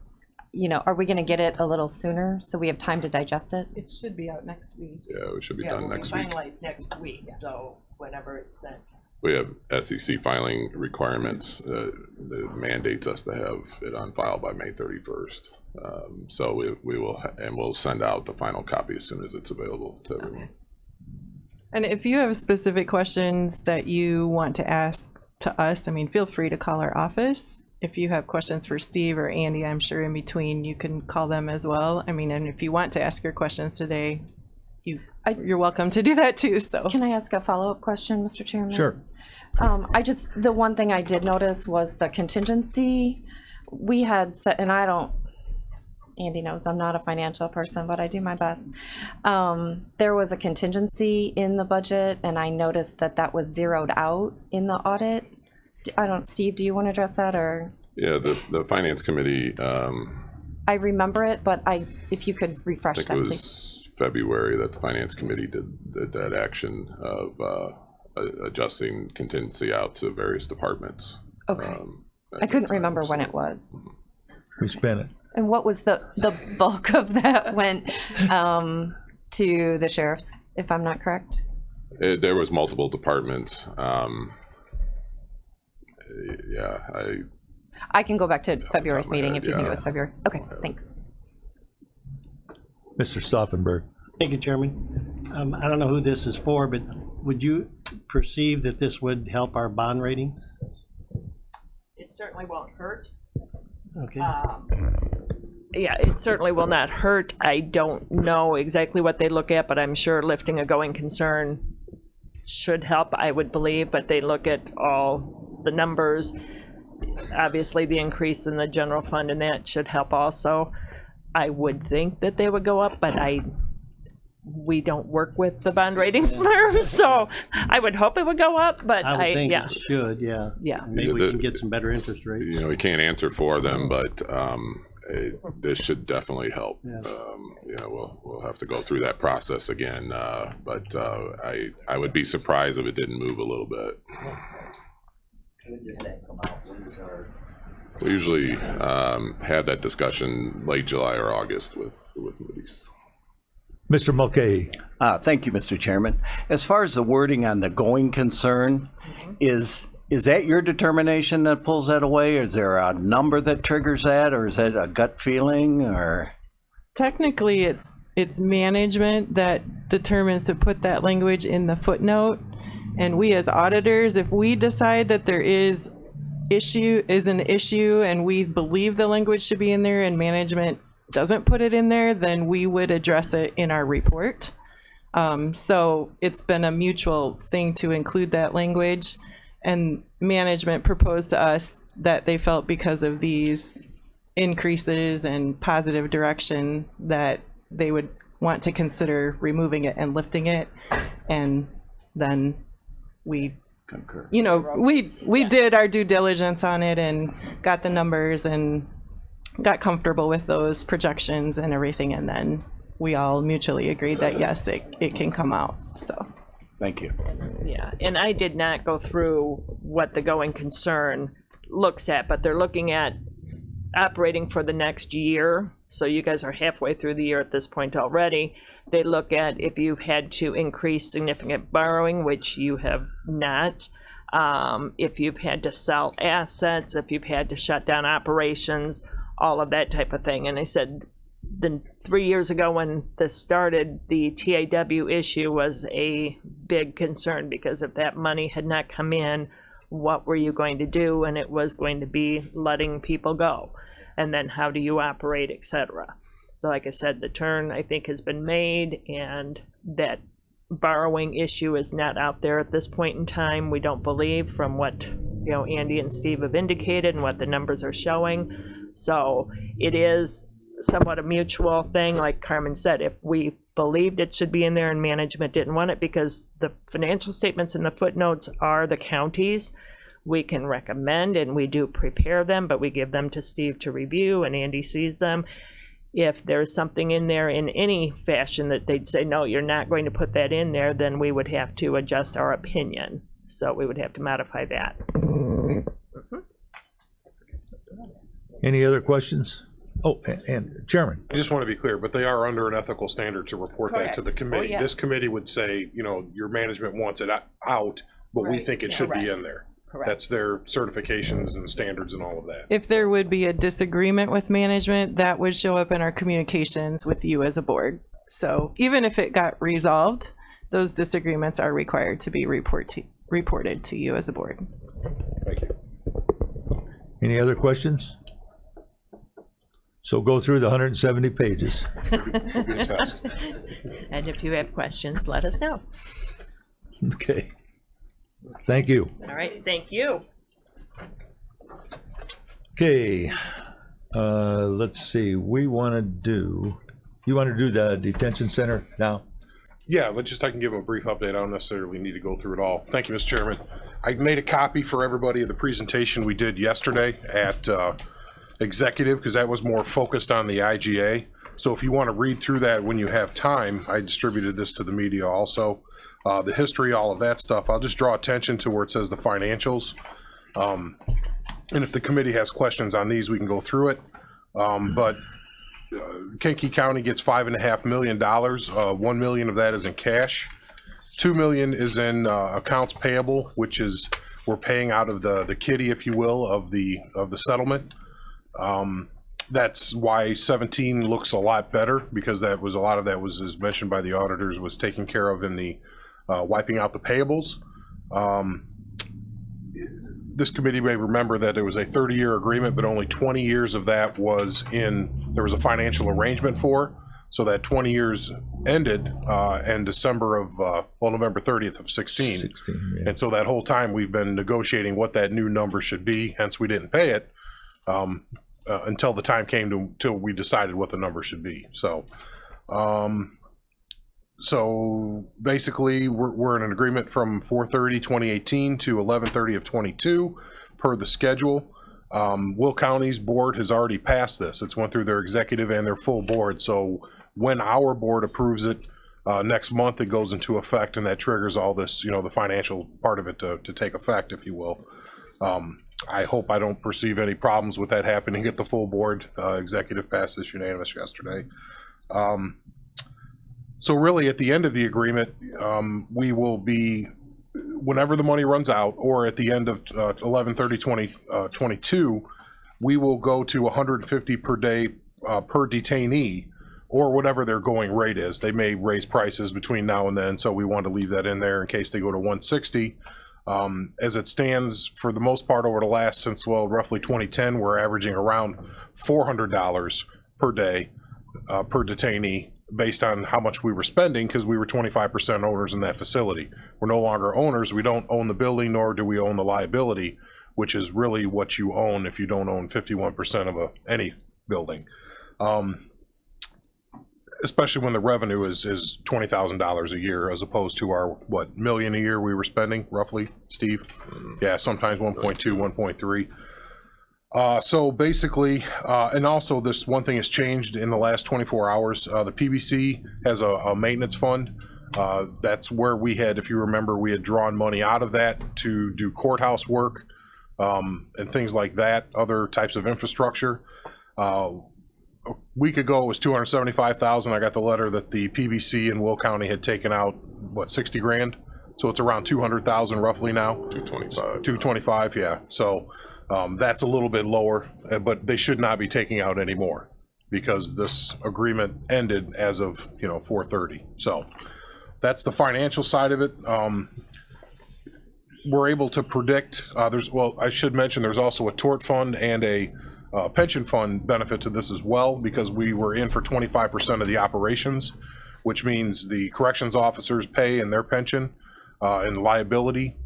you know, are we gonna get it a little sooner so we have time to digest it? It should be out next week. Yeah, we should be Yeah, done we'll be next week. finalized next week, so whenever it's sent. We have SEC filing requirements that mandates us to have it on file by May 31st. So we will, and we'll send out the final copy as soon as it's available to everyone. And if you have specific questions that you want to ask to us, I mean, feel free to call our office. If you have questions for Steve or Andy, I'm sure in between you can call them as well. I mean, and if you want to ask your questions today, you're welcome to do that too. So Can I ask a follow-up question, Mr. Chairman? Sure. The one thing I did notice was the contingency. We had set, and Andy knows I'm not a financial person, but I do my best. There was a contingency in the budget, and I noticed that was zeroed out in the audit. Steve, do you want to address that, or? Yeah, the finance committee, I remember it, but if you could refresh I think that, it please. was February that the finance committee did that action of adjusting contingency out to various departments. Okay. I couldn't remember when it was. We spent it. And what was the bulk of that went to the sheriff's, if I'm not correct? There was multiple departments. Yeah, I can go back to February's top of my meeting head, if you think it yeah. was February. Okay, thanks. Mr. Stauffenberg. Thank you, Chairman. I don't know who this is for, but would you perceive that this would help our bond rating? It certainly won't hurt. Okay. Yeah, it certainly will not hurt. I don't know exactly what they look at, but I'm sure lifting a going concern should help, I would believe, but they look at all the numbers. Obviously, the increase in the general fund, and that should help also. I would think that they would go up, but we don't work with the bond rating firm, so I would hope it would go up, but I would think yeah. it should, yeah. Yeah. Maybe we can get some better interest rates. you know, we can't answer for them, but this should definitely help. Yeah. You know, we'll have to go through that process again, but I would be surprised if it didn't move a little bit. We usually have that discussion late July or August with Moody's. Mr. Mulcahy. Thank you, Mr. Chairman. As far as the wording on the going concern, is that your determination that pulls that away? Is there a number that triggers that, or is that a gut feeling, or? technically it's management that determines to put that language in the footnote. And we as auditors, if we decide that there is is an issue and we believe the language should be in there and management doesn't put it in there, then we would address it in our report. So it's been a mutual thing to include that language, and management proposed to us that they felt because of these increases and positive direction that they would want to consider removing it and lifting it. And then we Concur. you know, we did our due diligence on it and got the numbers and got comfortable with those projections and everything, and then we all mutually agreed that yes, it can come out. So Thank you. Yeah, and I did not go through what the going concern looks at, but they're looking at operating for the next year. So you guys are halfway through the year at this point already. They look at if you've had to increase significant borrowing, which you have not, if you've had to sell assets, if you've had to shut down operations, all of that type of thing. And they said then 3 years ago when this started, the TAW issue was a big concern, because if that money had not come in, what were you going to do? And it was going to be letting people go. And then how do you operate, etc. So like I said, the turn I think has been made, and that borrowing issue is not out there at this point in time. We don't believe, from what Andy and Steve have indicated and what the numbers are showing. So it is somewhat a mutual thing. Like Carmen said, if we believed it should be in there and management didn't want it, because the financial statements in the footnotes are the counties, we can recommend, and we do prepare them, but we give them to Steve to review, and Andy sees them. If there's something in there in any fashion that they'd say, no, you're not going to put that in there, then we would have to adjust our opinion. So we would have to modify that. Any other questions? Oh, and Chairman. I just want to be clear, but they are under an ethical standard to report that to the committee. Oh, yes. This committee would say, your management wants it out, but we Right. think it should be in there. Correct. That's their certifications and standards and all of that. if there would be a disagreement with management, that would show up in our communications with you as a board. So even if it got resolved, those disagreements are required to be reported to you as a board. Thank you. Any other questions? So go through the 170 pages. It'll be a test. And if you have questions, let us know. Okay. Thank you. All right, thank you. Okay. Let's see. You want to do the detention center now? Yeah, but I can give them a brief update. I don't necessarily need to go through it all. Thank you, Mr. Chairman. I made a copy for everybody of the presentation we did yesterday at executive, because that was more focused on the IGA. So if you want to read through that when you have time, I distributed this to the media also. The history, all of that stuff. I'll just draw attention to where it says the financials. And if the committee has questions on these, we can go through it. But Kankakee County gets $5.5 million. $1 million of that is in cash. $2 million is in accounts payable, which is we're paying out of the kitty, if you will, of the settlement. That's why 17 looks a lot better, because that was a lot of that was, as mentioned by the auditors, was taken care of in the wiping out the payables. This committee may remember that it was a 30-year agreement, but only 20 years of that was there was a financial arrangement for. So that 20 years ended in December of, November 30th of 16. Yeah. And so that whole time we've been negotiating what that new number should be, hence we didn't pay it until the time came till we decided what the number should be. So, so basically we're in an agreement from 4/30/2018 to 11/30 of 22 per the schedule. Will County's board has already passed this. It's went through their executive and their full board. So when our board approves it next month, it goes into effect, and that triggers all this, the financial part of it to take effect, if you will. I hope I don't perceive any problems with that happening at the full board. Executive passed this unanimous yesterday. So really, at the end of the agreement, we will be, whenever the money runs out, or at the end of 11/30/2022, we will go to 150 per day per detainee, or whatever their going rate is. They may raise prices between now and then, so we want to leave that in there in case they go to 160. As it stands, for the most part over the last, since, well, roughly 2010, we're averaging around $400 per day per detainee, based on how much we were spending, because we were 25% owners in that facility. We're no longer owners. We don't own the building, nor do we own the liability, which is really what you own if you don't own 51% of any building. Especially when the revenue is $20,000 a year, as opposed to our, what, million a year we were spending, roughly, Steve? Yeah, sometimes 1.2, 1.3. So basically, and also this one thing has changed in the last 24 hours. The PBC has a maintenance fund. That's where we had, if you remember, we had drawn money out of that to do courthouse work and things like that, other types of infrastructure. A week ago it was $275,000. I got the letter that the PBC in Will County had taken out, what, 60 grand? So it's around 200,000 roughly now. 225, yeah. So that's a little bit lower, but they should not be taking out any more, because this agreement ended as of 4/30. So that's the financial side of it. We're able to predict. Well, I should mention there's also a tort fund and a pension fund benefit to this as well, because we were in for 25% of the operations, which means the corrections officers pay in their pension and liability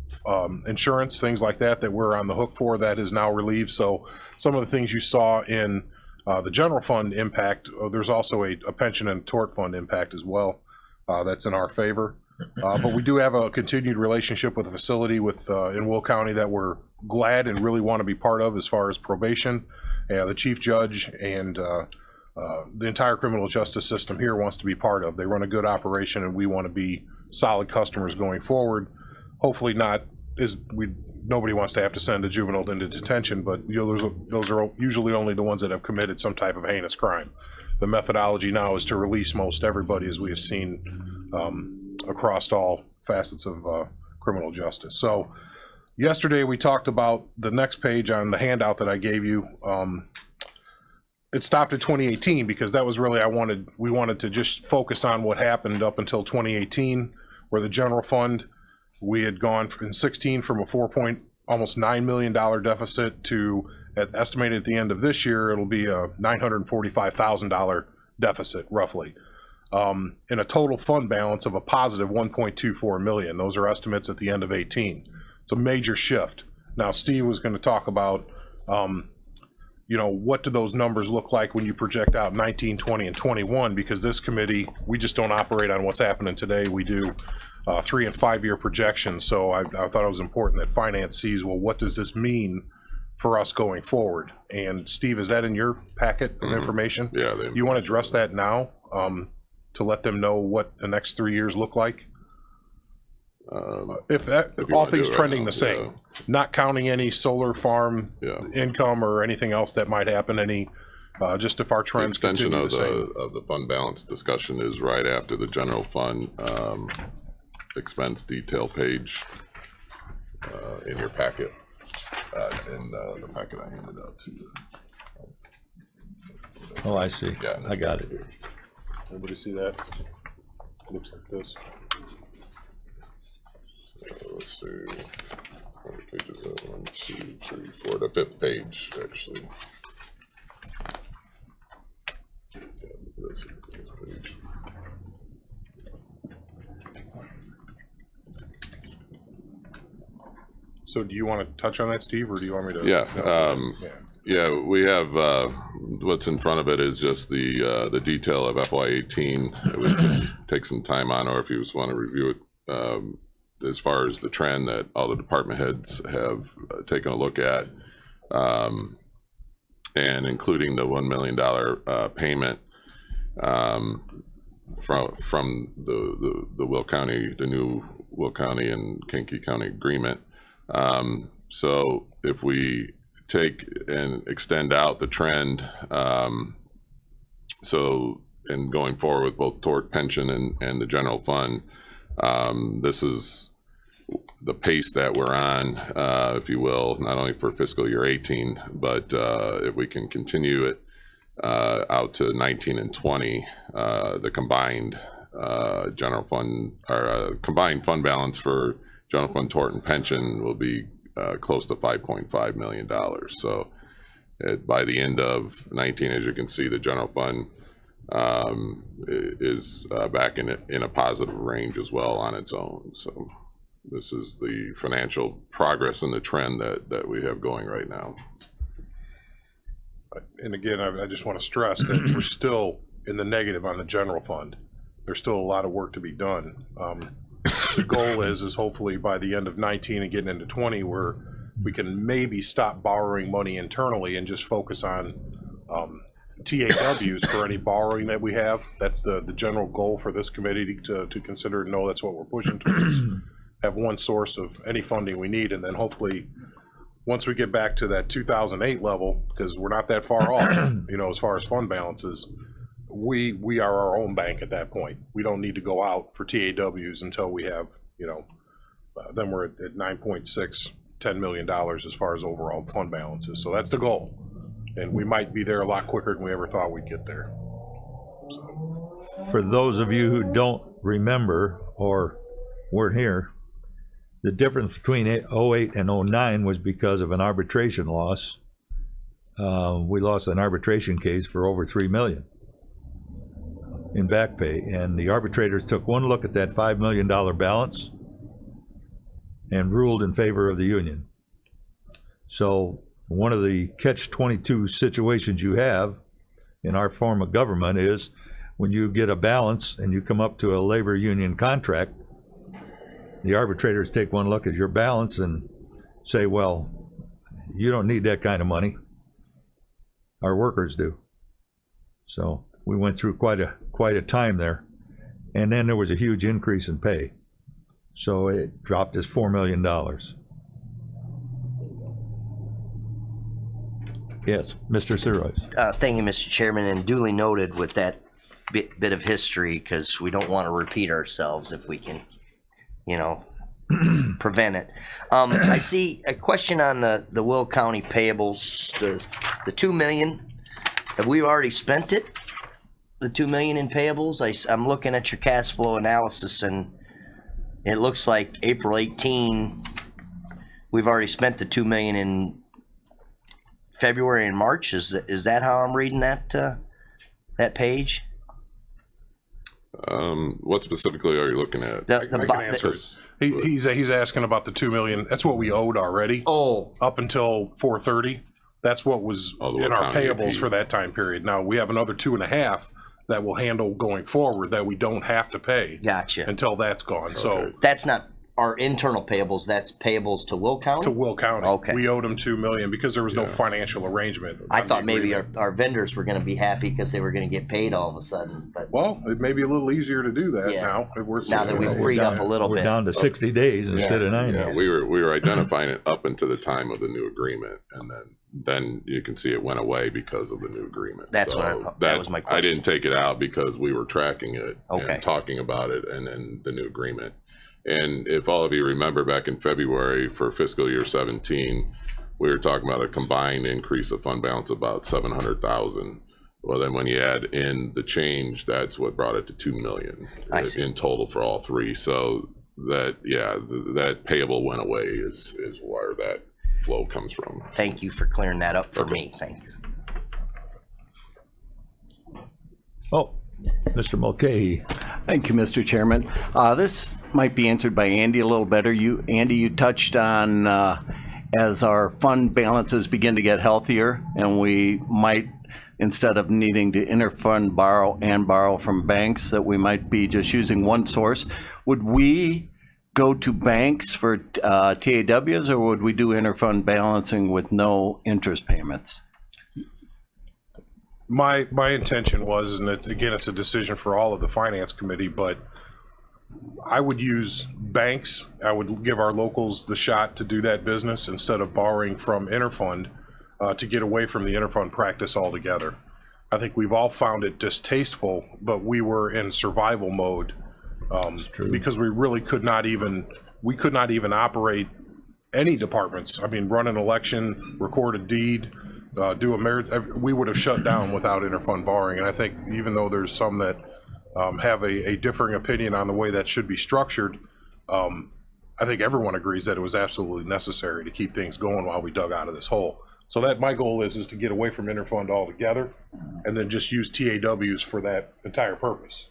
insurance, things like that we're on the hook for, that is now relieved. So some of the things you saw in the general fund impact, there's also a pension and tort fund impact as well. That's in our favor. But we do have a continued relationship with the facility in Will County that we're glad and really want to be part of, as far as probation. The chief judge and the entire criminal justice system here wants to be part of. They run a good operation, and we want to be solid customers going forward. Hopefully nobody wants to have to send a juvenile into detention, but those are usually only the ones that have committed some type of heinous crime. The methodology now is to release most everybody, as we have seen across all facets of criminal justice. So yesterday we talked about the next page on the handout that I gave you. It stopped at 2018, because that was really, we wanted to just focus on what happened up until 2018, where the general fund, we had gone in 16 from a almost $9 million deficit to, estimated at the end of this year, it'll be a $945,000 deficit roughly. In a total fund balance of a positive 1.24 million. Those are estimates at the end of 18. It's a major shift. Now, Steve was going to talk about, what do those numbers look like when you project out 19, 20, and 21, because this committee, we just don't operate on what's happening today. We do 3 and 5 year projections. So I thought it was important that finance sees, well, what does this mean for us going forward? And Steve, is that in your packet of information? Yeah. You want to address that now to let them know what the next 3 years look like? If all things trending the same, not counting any solar farm income or anything else that might happen, just if our trends continue the same. Of the fund balance discussion is right after the general fund expense detail page in your packet, in the packet I handed out to you. Oh, I see. Yeah, I got it. Everybody see that? Looks like this. Let's see, how many pages is that? 1, 2, 3, 4, the 5th page, actually. Yeah, this page. So do you want to touch on that, Steve, or do you want me to? Yeah, we have, what's in front of it is just the detail of FY18. It would take some time on, or if you just want to review it, as far as the trend that all the department heads have taken a look at, and including the $1 million payment from the Will County, the new Will County and Kankakee County agreement. So if we take and extend out the trend, so in going forward with both tort, pension, and the general fund, this is the pace that we're on, if you will, not only for fiscal year 18, but if we can continue it out to 19 and 20, the combined general fund, or combined fund balance for general fund tort and pension will be close to $5.5 million. So by the end of 19, as you can see, the general fund is back in a positive range as well on its own. So this is the financial progress and the trend that we have going right now. And again, I just want to stress that we're still in the negative on the general fund. There's still a lot of work to be done. The goal is hopefully by the end of 19 and getting into 20, where we can maybe stop borrowing money internally and just focus on TAWs for any borrowing that we have. That's the general goal for this committee to consider and know that's what we're pushing towards. Have one source of any funding we need, and then hopefully once we get back to that 2008 level, because we're not that far off, you know, as far as fund balances, we are our own bank at that point. We don't need to go out for TAWs until we have, you know, then we're at 9.6, $10 million as far as overall fund balances. So that's the goal. And we might be there a lot quicker than we ever thought we'd get there. So. For those of you who don't remember or weren't here, the difference between 08 and 09 was because of an arbitration loss. We lost an arbitration case for over $3 million in back pay, and the arbitrators took one look at that $5 million balance and ruled in favor of the union. So one of the catch-22 situations you have in our form of government is when you get a balance and you come up to a labor union contract, the arbitrators take one look at your balance and say, well, you don't need that kind of money. Our workers do. So we went through quite a time there. And then there was a huge increase in pay. So it dropped us $4 million. Yes, Mr. Sirois. Thank you, Mr. Chairman, and duly noted with that bit of history, because we don't want to repeat ourselves if we can, you know, prevent it. I see a question on the Will County payables, the $2 million. Have we already spent it? The $2 million in payables? I'm looking at your cash flow analysis, and it looks like April 18, we've already spent the $2 million in February and March. Is that how I'm reading that that page? What specifically are you looking at? I can answer. He's asking about the $2 million. That's what we owed already. Oh, up until 4/30. That's what was in our payables for that time period. Now we have another 2.5 that we'll handle going forward that we don't have to pay. Gotcha. Until that's gone. Okay. So that's not our internal payables. That's payables to Will County. To Will County. Okay. We owed them $2 million because there was no financial arrangement. I thought maybe our vendors were going to be happy because they were going to get paid all of a sudden. But well, it may be a little easier to do that now. Now that we've freed up a little bit. We're down to 60 days instead of 90. Yeah, we were identifying it up until the time of the new agreement, and then you can see it went away because of the new agreement. That's what that was my question. I didn't take it out because we were tracking it and talking about it, and then the new agreement. And if all of you remember back in February for fiscal year 17, we were talking about a combined increase of fund balance of about 700,000. Well, then when you add in the change, that's what brought it to 2 million in total for all three. So that, that payable went away is where that flow comes from. Thank you for clearing that up for me. Thanks. Oh, Mr. Mulcahy. Thank you, Mr. Chairman. This might be answered by Andy a little better. Andy, you touched on as our fund balances begin to get healthier, and we might, instead of needing to interfund borrow from banks, that we might be just using one source. Would we go to banks for TAWs, or would we do interfund balancing with no interest payments? My intention was, and again, it's a decision for all of the finance committee, but I would use banks. I would give our locals the shot to do that business instead of borrowing from interfund to get away from the interfund practice altogether. I think we've all found it distasteful, but we were in survival mode because we really could not even operate any departments. I mean, run an election, record a deed, we would have shut down without interfund borrowing. And I think even though there's some that have a differing opinion on the way that should be structured, I think everyone agrees that it was absolutely necessary to keep things going while we dug out of this hole. So that my goal is to get away from interfund altogether and then just use TAWs for that entire purpose.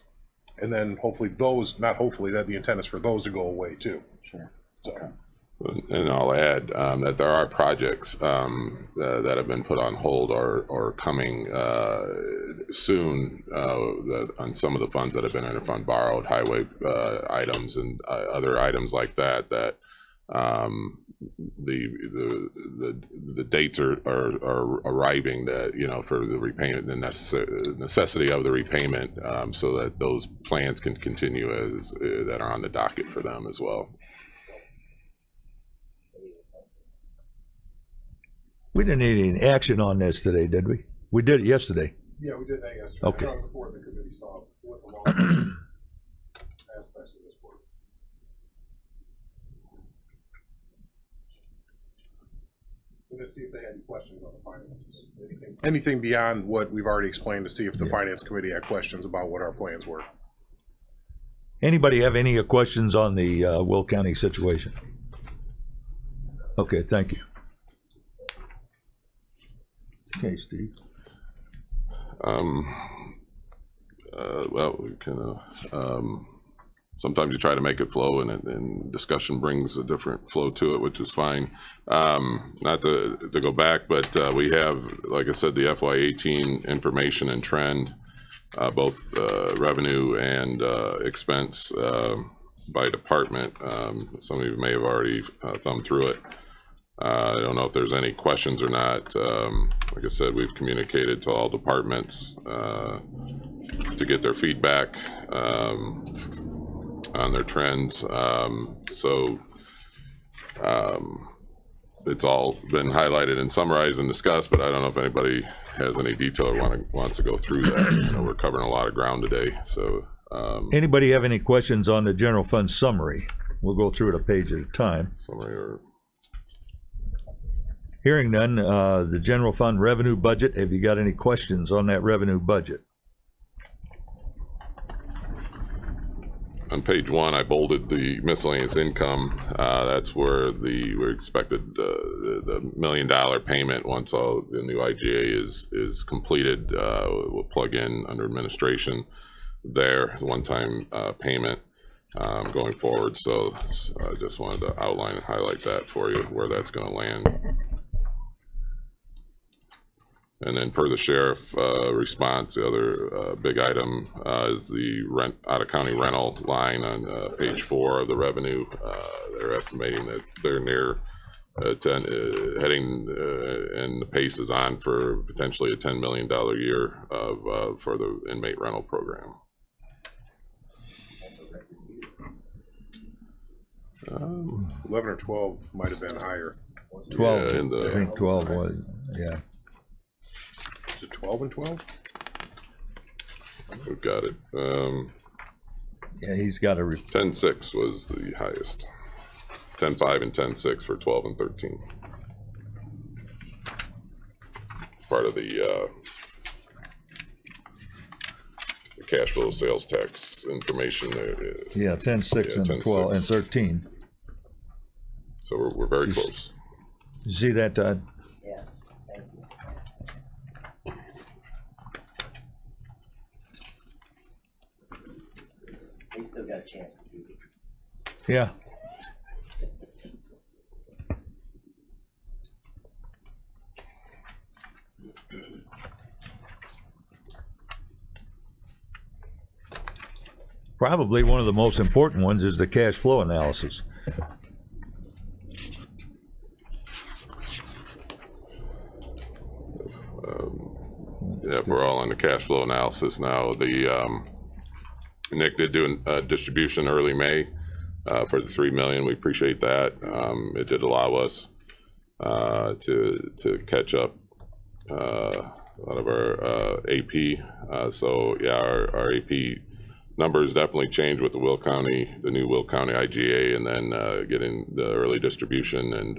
And then hopefully those, not hopefully, that the intent is for those to go away too. Sure. So. And I'll add that there are projects that have been put on hold or coming soon that on some of the funds that have been interfund borrowed, highway items and other items like that, that the dates are arriving that, you know, for the repayment, the necessity of the repayment, so that those plans can continue as that are on the docket for them as well. We didn't need any action on this today, did we? We did it yesterday. Yeah, we did that yesterday. Okay. I was before the committee saw what the law aspects of this work. And to see if they had any questions on the finances. Anything beyond what we've already explained, to see if the finance committee had questions about what our plans were. Anybody have any questions on the Will County situation? Okay, thank you. Okay, Steve. Well, we can. Sometimes you try to make it flow, and discussion brings a different flow to it, which is fine. Not to go back, but we have, like I said, the FY18 information and trend, both revenue and expense by department. Some of you may have already thumbed through it. I don't know if there's any questions or not. Like I said, we've communicated to all departments to get their feedback on their trends. It's all been highlighted and summarized and discussed, but I don't know if anybody has any detail or wants to go through that. You know, we're covering a lot of ground today, so. Anybody have any questions on the general fund summary? We'll go through it a page at a time. Summary or. Hearing none, the general fund revenue budget, have you got any questions on that revenue budget? On page 1, I bolded the miscellaneous income. That's where we expected the $1 million payment once all the new IGA is completed. We'll plug in under administration there, one-time payment going forward. So I just wanted to outline and highlight that for you, where that's going to land. And then per the sheriff response, the other big item is the out-of-county rental line on page 4 of the revenue. They're estimating that they're near heading, and the pace is on for potentially a $10 million year for the inmate rental program. 11 or 12 might have been higher. 12, yeah, I think 12 was, yeah. Is it 12 and 12? We've got it. Yeah, he's got a. 10.6 was the highest. 10.5 and 10.6 for 12 and 13. Part of the cash flow sales tax information. Yeah, 10.6 and 12 and 13. So we're very close. You see that, Todd? Yes, thank you. We still got a chance to do it. Yeah. Probably one of the most important ones is the cash flow analysis. Yeah, if we're all on the cash flow analysis now, the Nick did do a distribution early May for the $3 million. We appreciate that. It did allow us to catch up a lot of our AP. So yeah, our AP numbers definitely changed with the Will County, the new Will County IGA, and then getting the early distribution and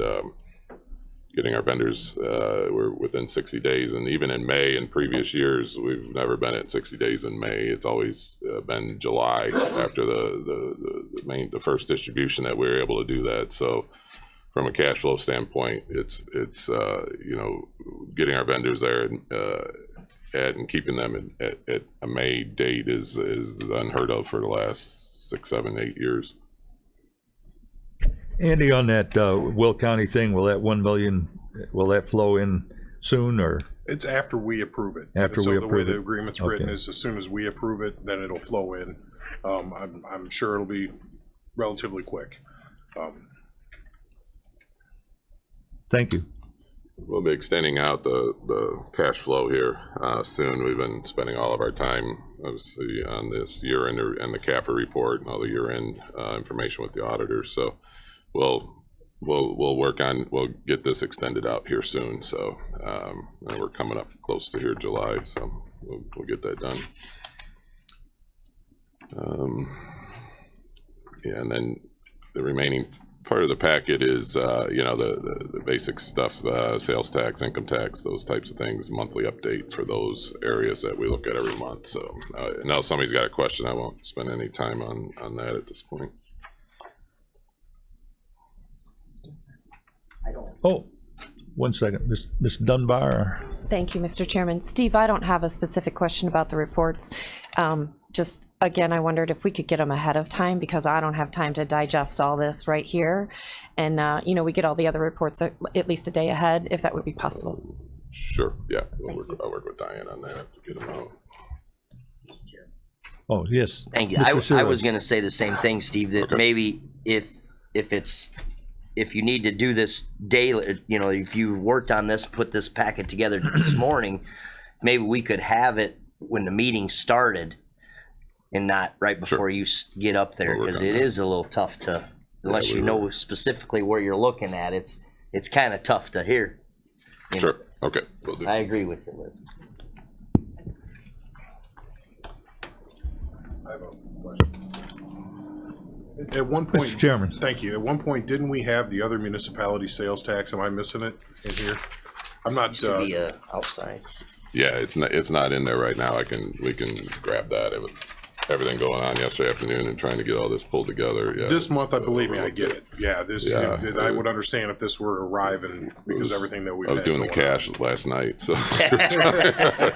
getting our vendors, we're within 60 days. And even in May, in previous years, we've never been at 60 days in May. It's always been July after the first distribution that we were able to do that. So from a cash flow standpoint, it's you know, getting our vendors there and keeping them at a May date is unheard of for the last 6, 7, 8 years. Andy, on that Will County thing, will that 1 million, will that flow in soon, or? It's after we approve it. After so we the way approve the it. agreement's Okay. written is as soon as we approve it, then it'll flow in. I'm sure it'll be relatively quick. Thank you. We'll be extending out the cash flow here soon. We've been spending all of our time, obviously, on this year-end and the CAFR report and all the year-end information with the auditors. So we'll we'll get this extended out here soon. So and we're coming up close to here July, so we'll get that done. Yeah, and then the remaining part of the packet is, you know, the basic stuff, sales tax, income tax, those types of things, monthly update for those areas that we look at every month. So now somebody's got a question, I won't spend any time on that at this point. Oh, 1 second, Ms. Dunbar. Thank you, Mr. Chairman. Steve, I don't have a specific question about the reports. Just, again, I wondered if we could get them ahead of time, because I don't have time to digest all this right here. And, you know, we get all the other reports at least a day ahead, if that would be possible. Sure, yeah, I'll work with Diane on that to get them out. Oh, yes. Thank you. Mr. I Searles. was going to say the same thing, Steve, that maybe if you need to do this daily, you know, if you worked on this, put this packet together this morning, maybe we could have it when the meeting started and not right before you get up there, because it is a little tough to, unless you know specifically where you're looking at, it's kind of tough to hear. Sure, okay, will do. I agree with you, Liz. I have a question. At one point, Mr. Chairman. Thank you. At one point, didn't we have the other municipality sales tax? Am I missing it in here? I'm not. Should be outside. Yeah, it's not in there right now. We can grab that. It was everything going on yesterday afternoon and trying to get all this pulled together. Yeah. This month, I believe me, I get it. Yeah, this. Yeah. I would understand if this were arriving because everything that we. I was doing the cash last night, so I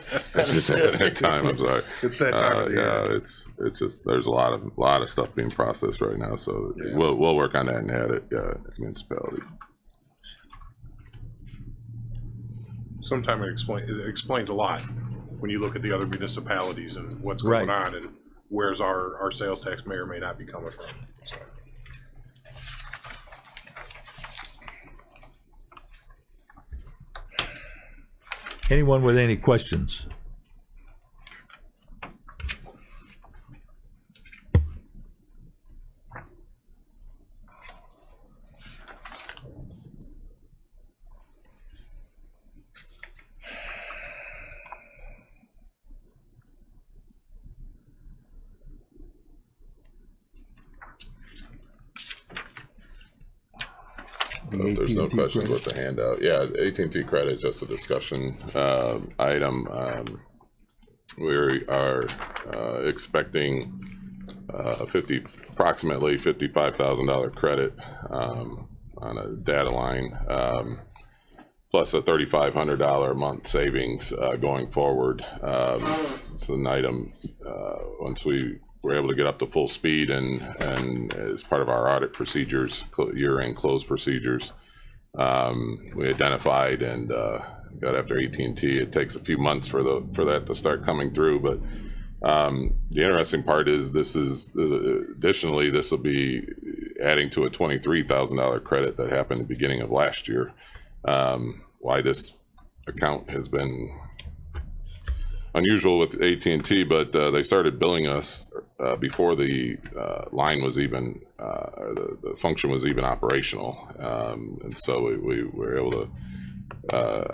just haven't had time. I'm sorry. It's that time of the year. Yeah, it's just there's a lot of stuff being processed right now, so we'll work on that and add it. Yeah, municipality. Sometimes it explains a lot when you look at the other municipalities and what's going on and where's our sales tax may or may not be coming from. So. Anyone with any questions? If there's no questions with the handout. Yeah, AT&T credit, just a discussion item. We are expecting approximately $55,000 credit on a data line, plus a $3,500 a month savings going forward. It's an item once we were able to get up to full speed and as part of our audit procedures, year-end close procedures, we identified and got after AT&T. It takes a few months for that to start coming through, but the interesting part is additionally this will be adding to a $23,000 credit that happened at the beginning of last year. Why this account has been unusual with AT&T, but they started billing us before the line was even, the function was even operational. And so we were able to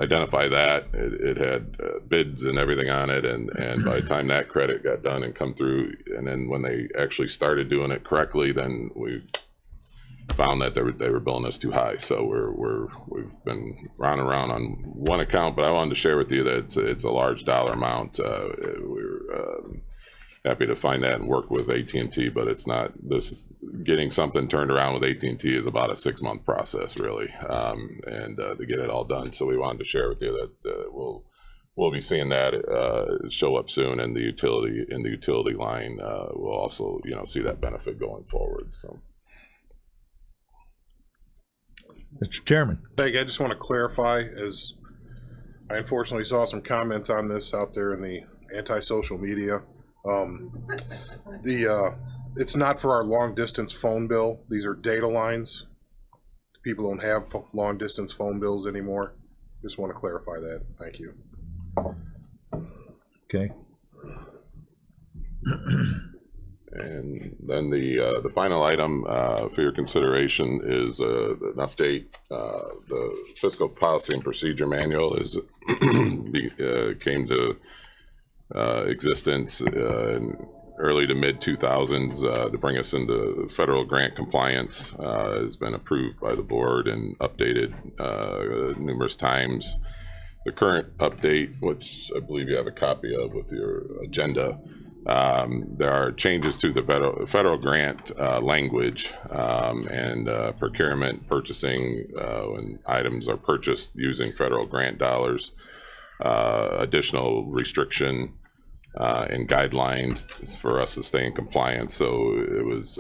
identify that. It had bids and everything on it, and by the time that credit got done and come through, and then when they actually started doing it correctly, then we found that they were billing us too high. So we've been running around on one account, but I wanted to share with you that it's a large dollar amount. We're happy to find that and work with AT&T, but it's not. This is getting something turned around with AT&T is about a 6-month process, really, and to get it all done. So we wanted to share with you that we'll be seeing that show up soon, and the utility line will also see that benefit going forward. So. Mr. Chairman. Thank you. I just want to clarify, as I unfortunately saw some comments on this out there in the anti-social media. It's not for our long distance phone bill. These are data lines. People don't have long distance phone bills anymore. Just want to clarify that. Thank you. Okay. And then the final item for your consideration is an update. The Fiscal Policy and Procedure Manual came to existence in early to mid 2000s to bring us into federal grant compliance. Has been approved by the board and updated numerous times. The current update, which I believe you have a copy of with your agenda, there are changes to the federal grant language and procurement, purchasing when items are purchased using federal grant dollars, additional restriction and guidelines for us to stay in compliance. So it was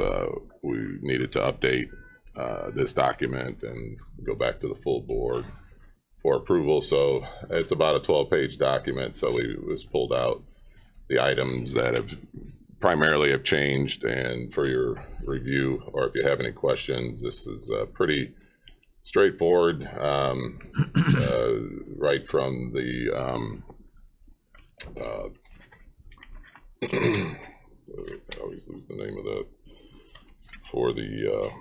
we needed to update this document and go back to the full board for approval. So it's about a 12-page document. So we was pulled out the items that have primarily changed, and for your review, or if you have any questions, this is pretty straightforward, right from the I always lose the name of that, for the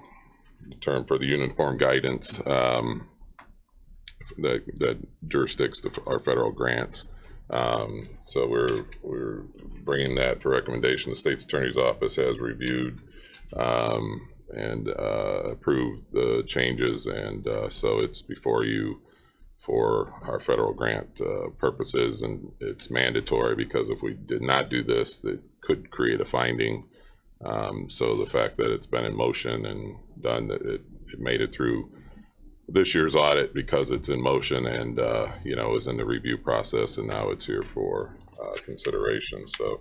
term for the uniform guidance that jurisdicts our federal grants. So we're bringing that for recommendation. The state's attorney's office has reviewed and approved the changes, and so it's before you for our federal grant purposes, and it's mandatory because if we did not do this, it could create a finding. So the fact that it's been in motion and done, that it made it through this year's audit because it's in motion and is in the review process, and now it's here for consideration. So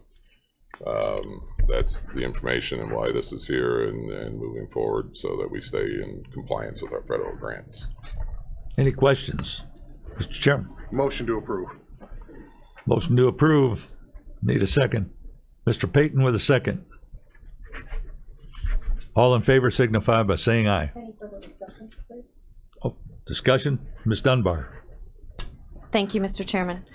that's the information and why this is here and moving forward, so that we stay in compliance with our federal grants. Any questions? Mr. Chairman. Motion to approve. Motion to approve. Need a second. Mr. Payton with a second. All in favor signify by saying aye. Oh, discussion? Ms. Dunbar. Thank you, Mr. Chairman.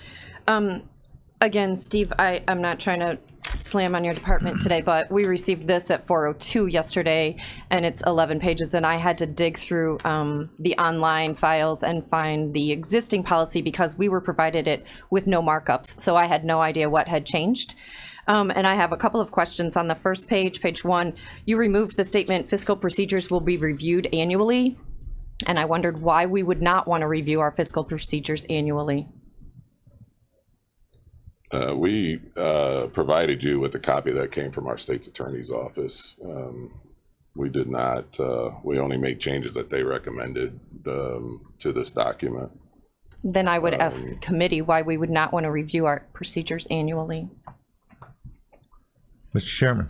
Again, Steve, I'm not trying to slam on your department today, but we received this at 4:02 yesterday, and it's 11 pages, and I had to dig through the online files and find the existing policy because we were provided it with no markups, so I had no idea what had changed. And I have a couple of questions. On the first page, page 1, you removed the statement, fiscal procedures will be reviewed annually, and I wondered why we would not want to review our fiscal procedures annually. We provided you with a copy that came from our state's attorney's office. We did not, we only made changes that they recommended to this document. Then I would ask the committee why we would not want to review our procedures annually. Mr. Chairman.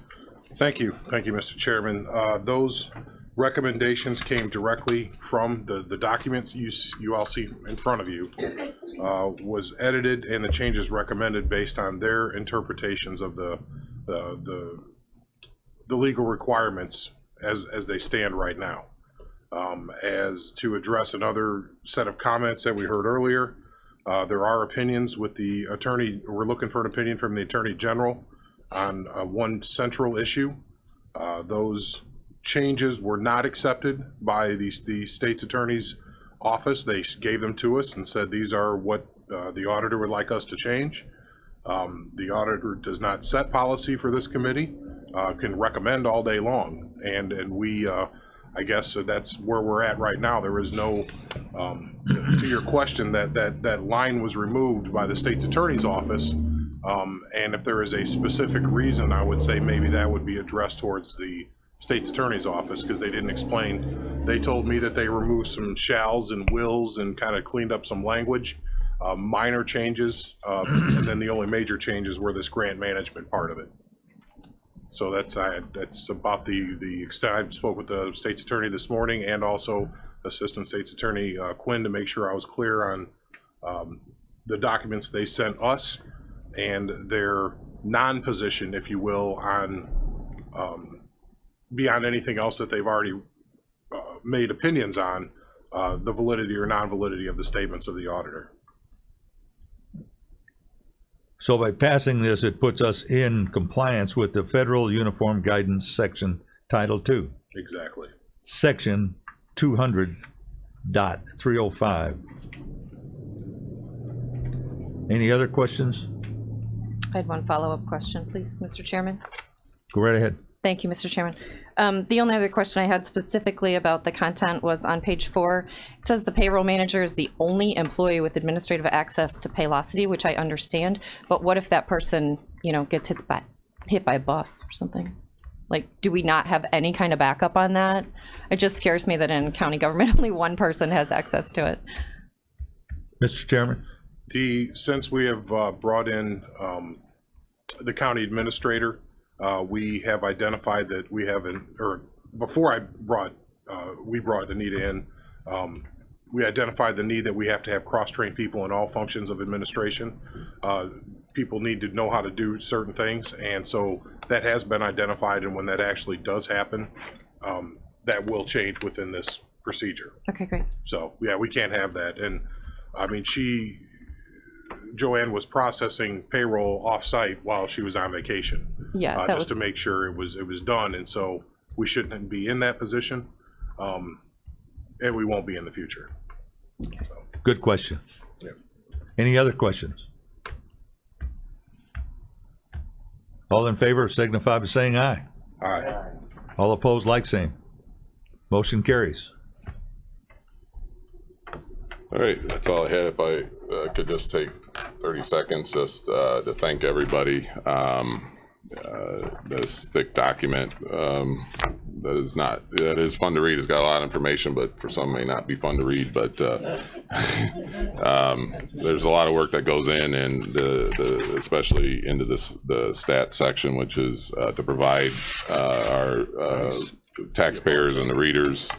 Thank you. Thank you, Mr. Chairman. Those recommendations came directly from the documents you all see in front of you. Was edited, and the changes recommended based on their interpretations of the legal requirements as they stand right now. As to address another set of comments that we heard earlier, there are opinions with the attorney. We're looking for an opinion from the Attorney General on one central issue. Those changes were not accepted by the state's attorney's office. They gave them to us and said these are what the auditor would like us to change. The auditor does not set policy for this committee, can recommend all day long, and we I guess so that's where we're at right now. There is no, to your question, that line was removed by the state's attorney's office. And if there is a specific reason, I would say maybe that would be addressed towards the state's attorney's office, because they didn't explain. They told me that they removed some shalls and wills and kind of cleaned up some language, minor changes, and then the only major changes were this grant management part of it. So that's about the extent. I spoke with the state's attorney this morning and also Assistant State's Attorney Quinn to make sure I was clear on the documents they sent us and their non-position, if you will, on beyond anything else that they've already made opinions on, the validity or non-validity of the statements of the auditor. So by passing this, it puts us in compliance with the Federal Uniform Guidance Section Title II, Exactly. Section 200.305. Any other questions? I had one follow-up question, please, Mr. Chairman. Go right ahead. Thank you, Mr. Chairman. The only other question I had specifically about the content was on page 4. It says the payroll manager is the only employee with administrative access to Paylocity, which I understand. But what if that person, gets hit by a bus or something? Like, do we not have any kind of backup on that? It just scares me that in county government, only one person has access to it. Mr. Chairman? Since we have brought in the county administrator, we have identified that we have before we brought Anita in, we identified the need that we have to have cross-trained people in all functions of administration. People need to know how to do certain things, and so that has been identified, and when that actually does happen, that will change within this procedure. Okay, great. So, yeah, we can't have that. And I mean, Joanne was processing payroll off-site while she was on vacation. Yeah, just to make sure it was done, and so we shouldn't be in that position, and we won't be in the future. So, Good question. yeah. Any other questions? All in favor signify by saying aye. Aye. All opposed, like same. Motion carries. All right, that's all I had. If I could just take 30 seconds just to thank everybody. This thick document that is fun to read. It's got a lot of information, but for some may not be fun to read. But there's a lot of work that goes in, and especially into the stats section, which is to provide our taxpayers and the readers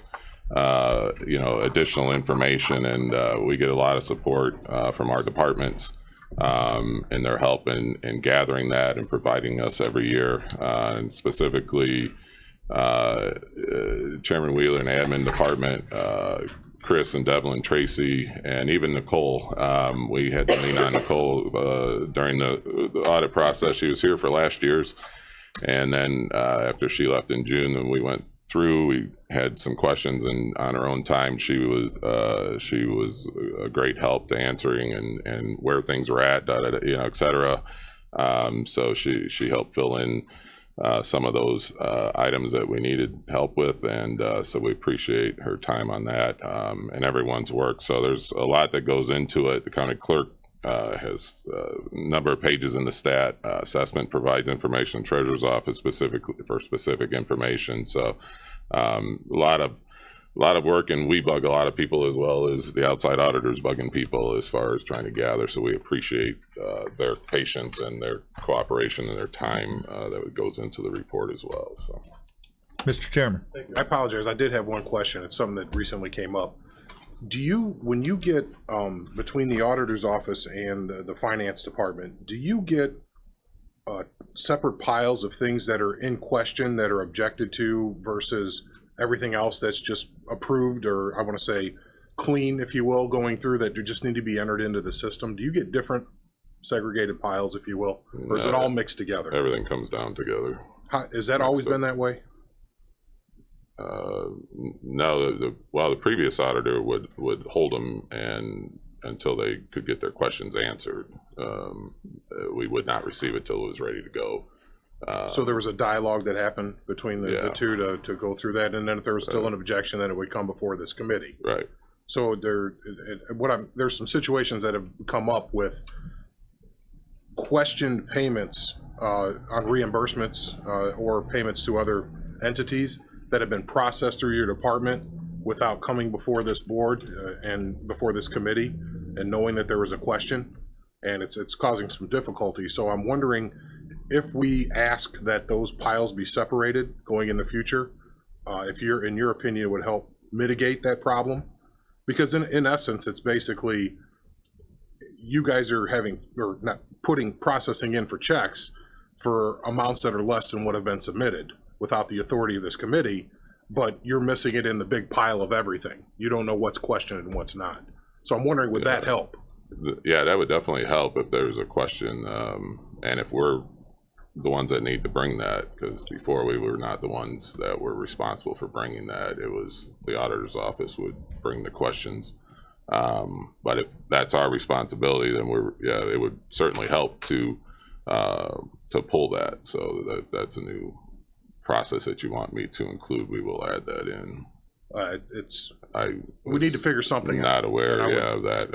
additional information, and we get a lot of support from our departments and their help in gathering that and providing us every year, and specifically Chairman Wheeler and admin department, Chris and Devlin, Tracy, and even Nicole. We had to lean on Nicole during the audit process. She was here for last year's, and then after she left in June, and we went through, we had some questions, and on her own time, she was a great help to answering and where things were at, et cetera. So she helped fill in some of those items that we needed help with, and so we appreciate her time on that, and everyone's work. So there's a lot that goes into it. The county clerk has a number of pages in the stat assessment, provides information, treasurer's office specifically for specific information. So a lot of work, and we bug a lot of people as well as the outside auditors bugging people as far as trying to gather. So we appreciate their patience and their cooperation and their time that goes into the report as well. So, Mr. Chairman. I apologize. I did have one question. It's something that recently came up. When you get between the auditor's office and the finance department, do you get separate piles of things that are in question, that are objected to, versus everything else that's just approved, or I want to say clean, if you will, going through, that just need to be entered into the system? Do you get different segregated piles, if you will, or is it all mixed together? Everything comes down together. Has that always been that way? No, the previous auditor would hold them until they could get their questions answered. We would not receive it till it was ready to go. So there was a dialogue that happened between the Yeah. two to go through that, and then if there was still an objection, then it would come before this committee. Right. So there's some situations that have come up with questioned payments on reimbursements or payments to other entities that have been processed through your department without coming before this board and before this committee and knowing that there was a question, and it's causing some difficulty. So I'm wondering if we ask that those piles be separated going in the future, if in your opinion, it would help mitigate that problem. Because in essence, it's basically you guys are not processing in for checks for amounts that are less than what have been submitted without the authority of this committee, but you're missing it in the big pile of everything. You don't know what's questioned and what's not. So I'm wondering, would that help? Yeah, that would definitely help if there's a question, and if we're the ones that need to bring that, because before we were not the ones that were responsible for bringing that. It was the auditor's office would bring the questions. But if that's our responsibility, then it would certainly help to pull that. So if that's a new process that you want me to include, we will add that in. We need to figure something out. Not aware, of that.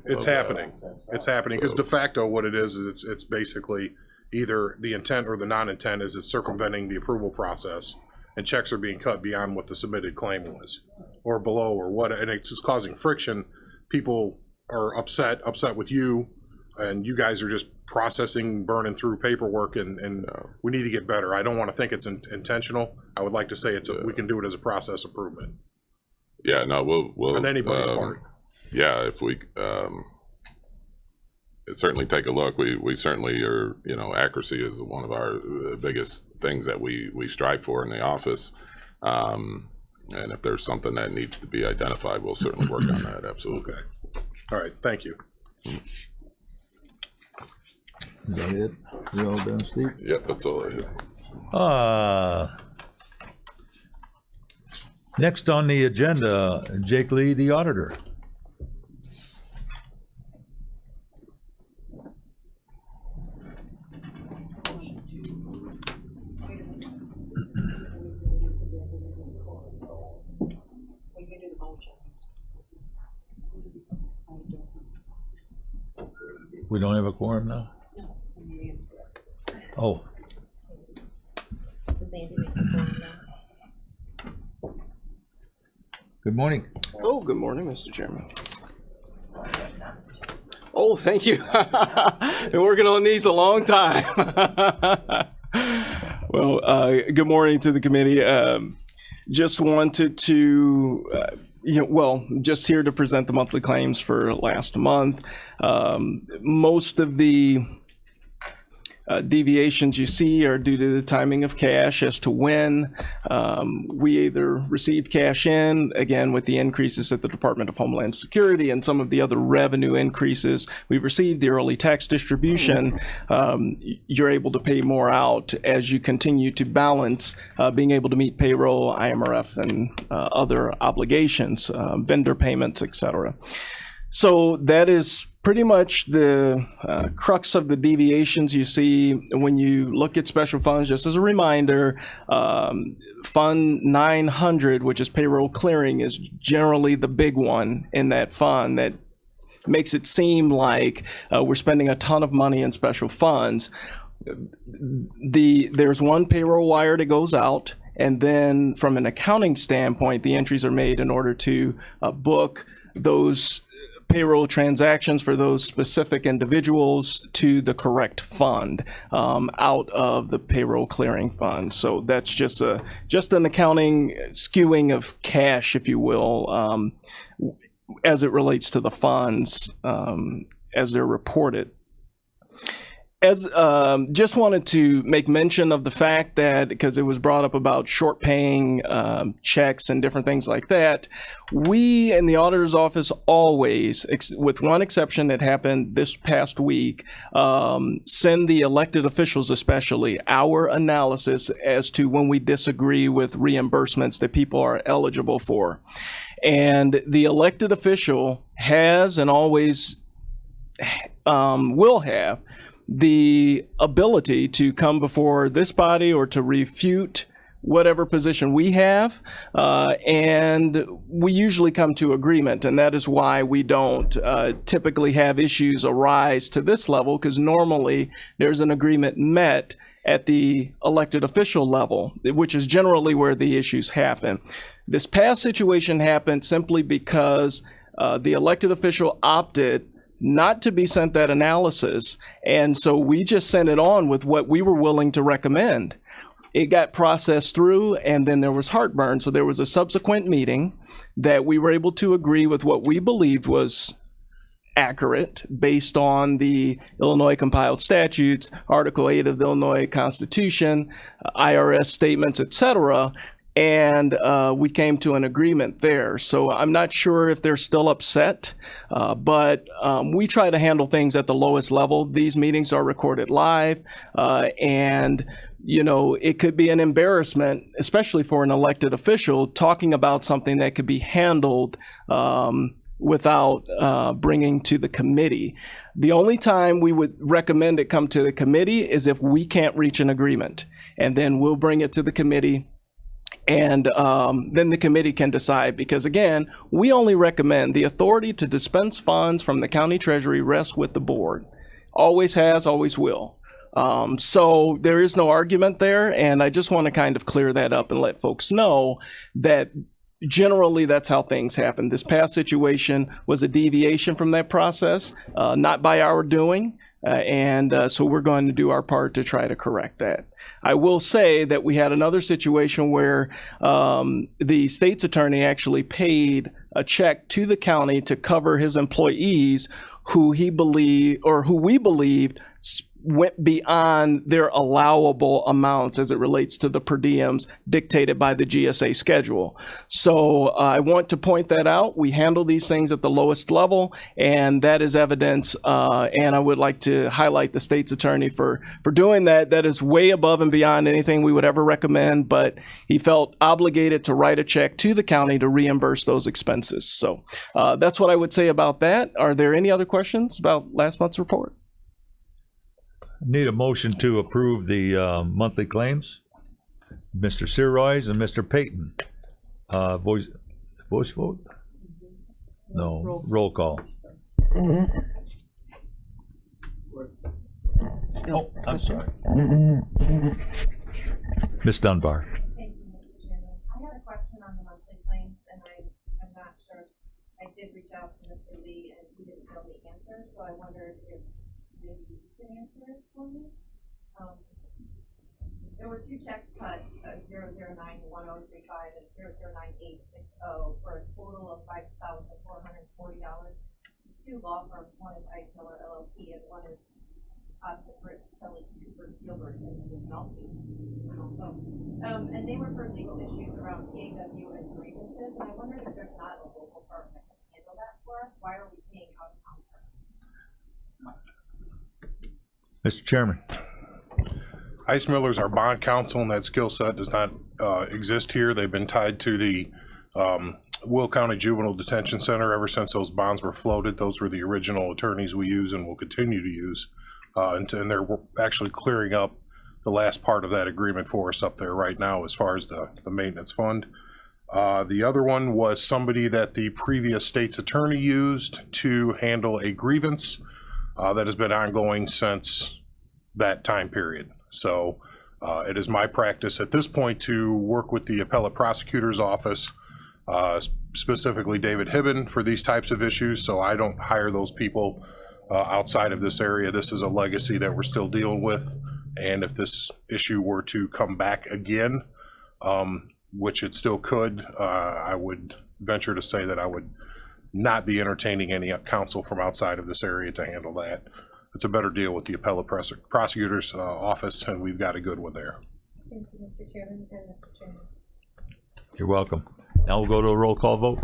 It's happening. It's happening because de facto what it is it's basically either the intent or the non-intent is it's circumventing the approval process, and checks are being cut beyond what the submitted claim was, or below, or what, and it's just causing friction. People are upset with you, and you guys are just processing, burning through paperwork, and we need to get better. I don't want to think it's intentional. I would like to say we can do it as a process improvement. Yeah, no, we'll on anybody's part. Yeah, if we certainly take a look. We certainly are, accuracy is one of our biggest things that we strive for in the office. And if there's something that needs to be identified, we'll certainly work on that. Absolutely. Okay. All right. Thank you. Is that it? You all done, Steve? Yep, that's all I have. Next on the agenda, Jake Lee, the auditor. We don't have a quorum now? Oh. Good morning. Oh, good morning, Mr. Chairman. Oh, thank you. Been working on these a long time. Well, good morning to the committee. Just wanted to, just here to present the monthly claims for last month. Most of the deviations you see are due to the timing of cash as to when we either received cash in, again, with the increases at the Department of Homeland Security and some of the other revenue increases. We received the early tax distribution. You're able to pay more out as you continue to balance being able to meet payroll, IMRF, and other obligations, vendor payments, etc. So that is pretty much the crux of the deviations you see when you look at special funds. Just as a reminder, Fund 900, which is payroll clearing, is generally the big one in that fund that makes it seem like we're spending a ton of money in special funds. There's one payroll wire that goes out, and then from an accounting standpoint, the entries are made in order to book those payroll transactions for those specific individuals to the correct fund out of the payroll clearing fund. So that's just an accounting skewing of cash, if you will, as it relates to the funds as they're reported. As just wanted to make mention of the fact that, because it was brought up about short paying checks and different things like that, we in the auditor's office always, with one exception that happened this past week, send the elected officials especially our analysis as to when we disagree with reimbursements that people are eligible for. And the elected official has and always will have the ability to come before this body or to refute whatever position we have, and we usually come to agreement, and that is why we don't typically have issues arise to this level, because normally there's an agreement met at the elected official level, which is generally where the issues happen. This past situation happened simply because the elected official opted not to be sent that analysis, and so we just sent it on with what we were willing to recommend. It got processed through, and then there was heartburn. So there was a subsequent meeting that we were able to agree with what we believed was accurate based on the Illinois compiled statutes, Article 8 of the Illinois Constitution, IRS statements, etc. And we came to an agreement there. So I'm not sure if they're still upset, but we try to handle things at the lowest level. These meetings are recorded live, and you know, it could be an embarrassment, especially for an elected official, talking about something that could be handled without bringing to the committee. The only time we would recommend it come to the committee is if we can't reach an agreement, and then we'll bring it to the committee, and then the committee can decide, because again, we only recommend the authority to dispense funds from the county treasury rests with the board. Always has, always will. So there is no argument there, and I just want to kind of clear that up and let folks know that generally that's how things happen. This past situation was a deviation from that process, not by our doing, and so we're going to do our part to try to correct that. I will say that we had another situation where the state's attorney actually paid a check to the county to cover his employees who we believed went beyond their allowable amounts as it relates to the per diems dictated by the GSA schedule. So I want to point that out. We handle these things at the lowest level, and that is evidence. And I would like to highlight the state's attorney for doing that. That is way above and beyond anything we would ever recommend, but he felt obligated to write a check to the county to reimburse those expenses. So that's what I would say about that. Are there any other questions about last month's report? Need a motion to approve the monthly claims. Mr. Seroyes and Mr. Payton. Voice vote? No, roll call. Oh, I'm sorry. Ms. Dunbar. Thank you, Mr. Chairman. I had a question on the monthly claims, and I'm not sure. I did reach out to Mr. Lee, and he didn't know the answer, so I wondered if maybe you can answer it for me. There were two checks cut, 0091035 and 0098060, for a total of $5,440 to two law firms. One is Ice Miller LLP, and one is Kelly Cooper Gilbert and McNulty. And they were for legal issues around TAW and grievances. And I wondered if there's not a local firm that can handle that for us. Why are we paying out of town firms? Mr. Chairman. Ice Miller's our bond counsel, and that skill set does not exist here. They've been tied to the Will County Juvenile Detention Center ever since those bonds were floated. Those were the original attorneys we use and will continue to use. And they're actually clearing up the last part of that agreement for us up there right now as far as the maintenance fund. The other one was somebody that the previous state's attorney used to handle a grievance that has been ongoing since that time period. So it is my practice at this point to work with the appellate prosecutor's office, specifically David Hibben, for these types of issues. So I don't hire those people outside of this area. This is a legacy that we're still dealing with. And if this issue were to come back again, which it still could, I would venture to say that I would not be entertaining any counsel from outside of this area to handle that. It's a better deal with the appellate prosecutor's office, and we've got a good one there. Thank you, Mr. Chairman and Mr. Chairman. You're welcome. Now we'll go to a roll call vote.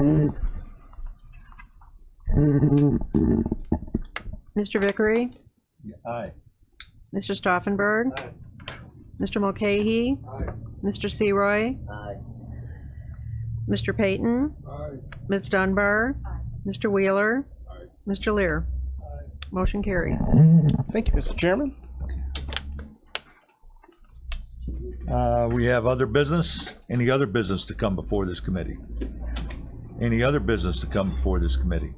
Mr. Vickery? Aye. Mr. Stauffenberg? Aye. Mr. Mulcahy? Aye. Mr. Seroy? Aye. Mr. Payton? Aye. Ms. Dunbar? Aye. Mr. Wheeler? Aye. Mr. Lear? Motion carries. Thank you, Mr. Chairman. We have other business. Any other business to come before this committee? Any other business to come before this committee?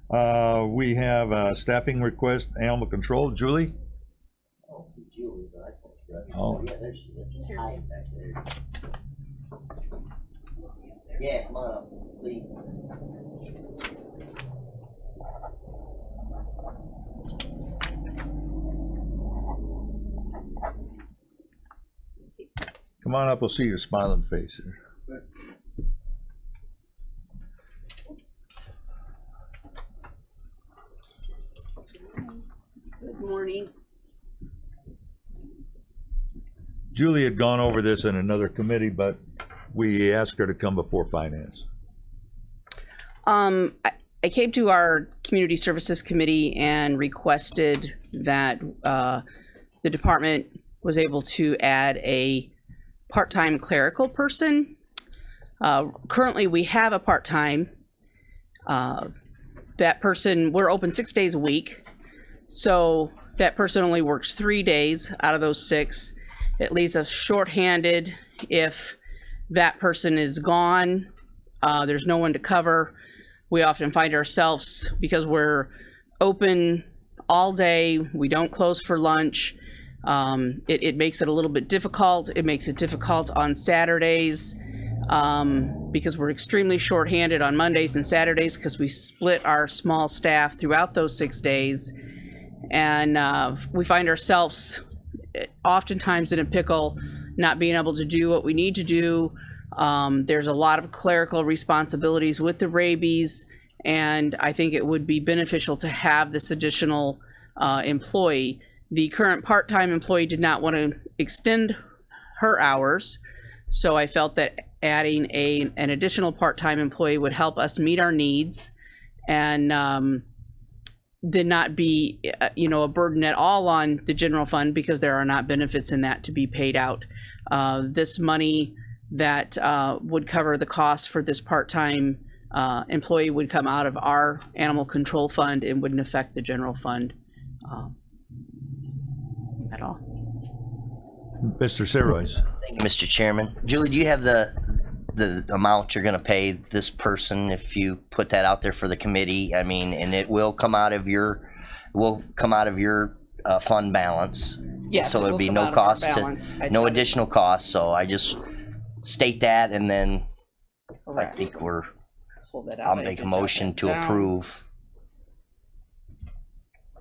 We have a staffing request, animal control. Julie? Oh. Yeah, come on up, please. Come on up, we'll see your smiling face here. Good morning. Julie had gone over this in another committee, but we asked her to come before finance. I came to our Community Services Committee and requested that the department was able to add a part-time clerical person. Currently, we have a part-time. That person, we're open 6 days a week. So that person only works 3 days out of those 6. It leaves us shorthanded if that person is gone. There's no one to cover. We often find ourselves, because we're open all day, we don't close for lunch. It makes it a little bit difficult. It makes it difficult on Saturdays because we're extremely shorthanded on Mondays and Saturdays because we split our small staff throughout those 6 days. And we find ourselves oftentimes in a pickle, not being able to do what we need to do. There's a lot of clerical responsibilities with the rabies, and I think it would be beneficial to have this additional employee. The current part-time employee did not want to extend her hours, so I felt that adding an additional part-time employee would help us meet our needs and then not be a burden at all on the general fund, because there are not benefits in that to be paid out. This money that would cover the cost for this part-time employee would come out of our animal control fund and wouldn't affect the general fund at all. Mr. Serois. Thank you, Mr. Chairman. Julie, do you have the amount you're gonna pay this person if you put that out there for the committee? I mean, and it will come out of your, fund balance. Yes, So it there'd will be come no out of our cost balance. no additional cost, so I just state that, and then I think I'll make a motion to approve.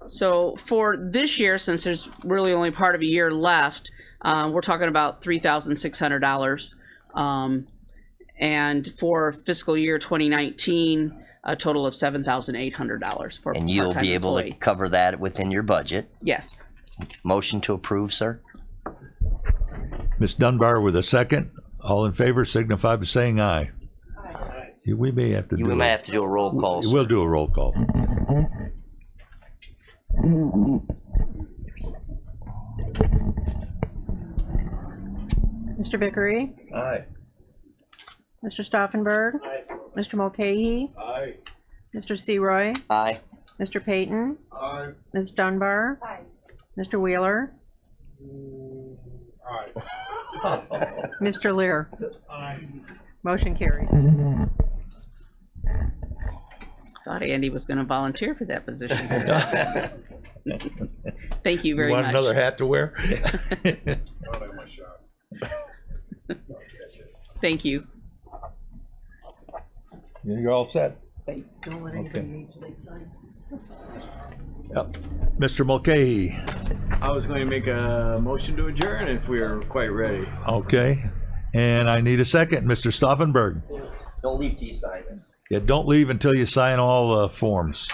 So for this year, since there's really only part of a year left, we're talking about $3,600. And for fiscal year 2019, a total of $7,800 for And you'll be able to cover that within your budget. Yes. Motion to approve, sir. Ms. Dunbar with a second. All in favor signify by saying aye. Aye. We may have to We may have to do a roll call. sir. We'll do a roll call. Mr. Vickery? Aye. Mr. Stauffenberg? Mr. Mulcahy? Aye. Mr. Seroy? Aye. Mr. Payton? Aye. Ms. Dunbar? Mr. Wheeler? Aye. Mr. Lear? Motion carries. Thought Andy was going to volunteer for that position. Thank you very Want much. another hat to wear? I'll have my shots. Thank you. You're all set? Don't let anybody need to sign. Yep. Mr. Mulcahy. I was going to make a motion to adjourn if we are quite ready. Okay. And I need a second. Mr. Stauffenberg. Don't leave till you sign this. Yeah, don't leave until you sign all the forms.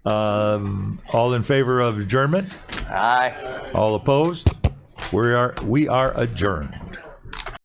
All in favor of adjournment? Aye. All opposed? We are adjourned.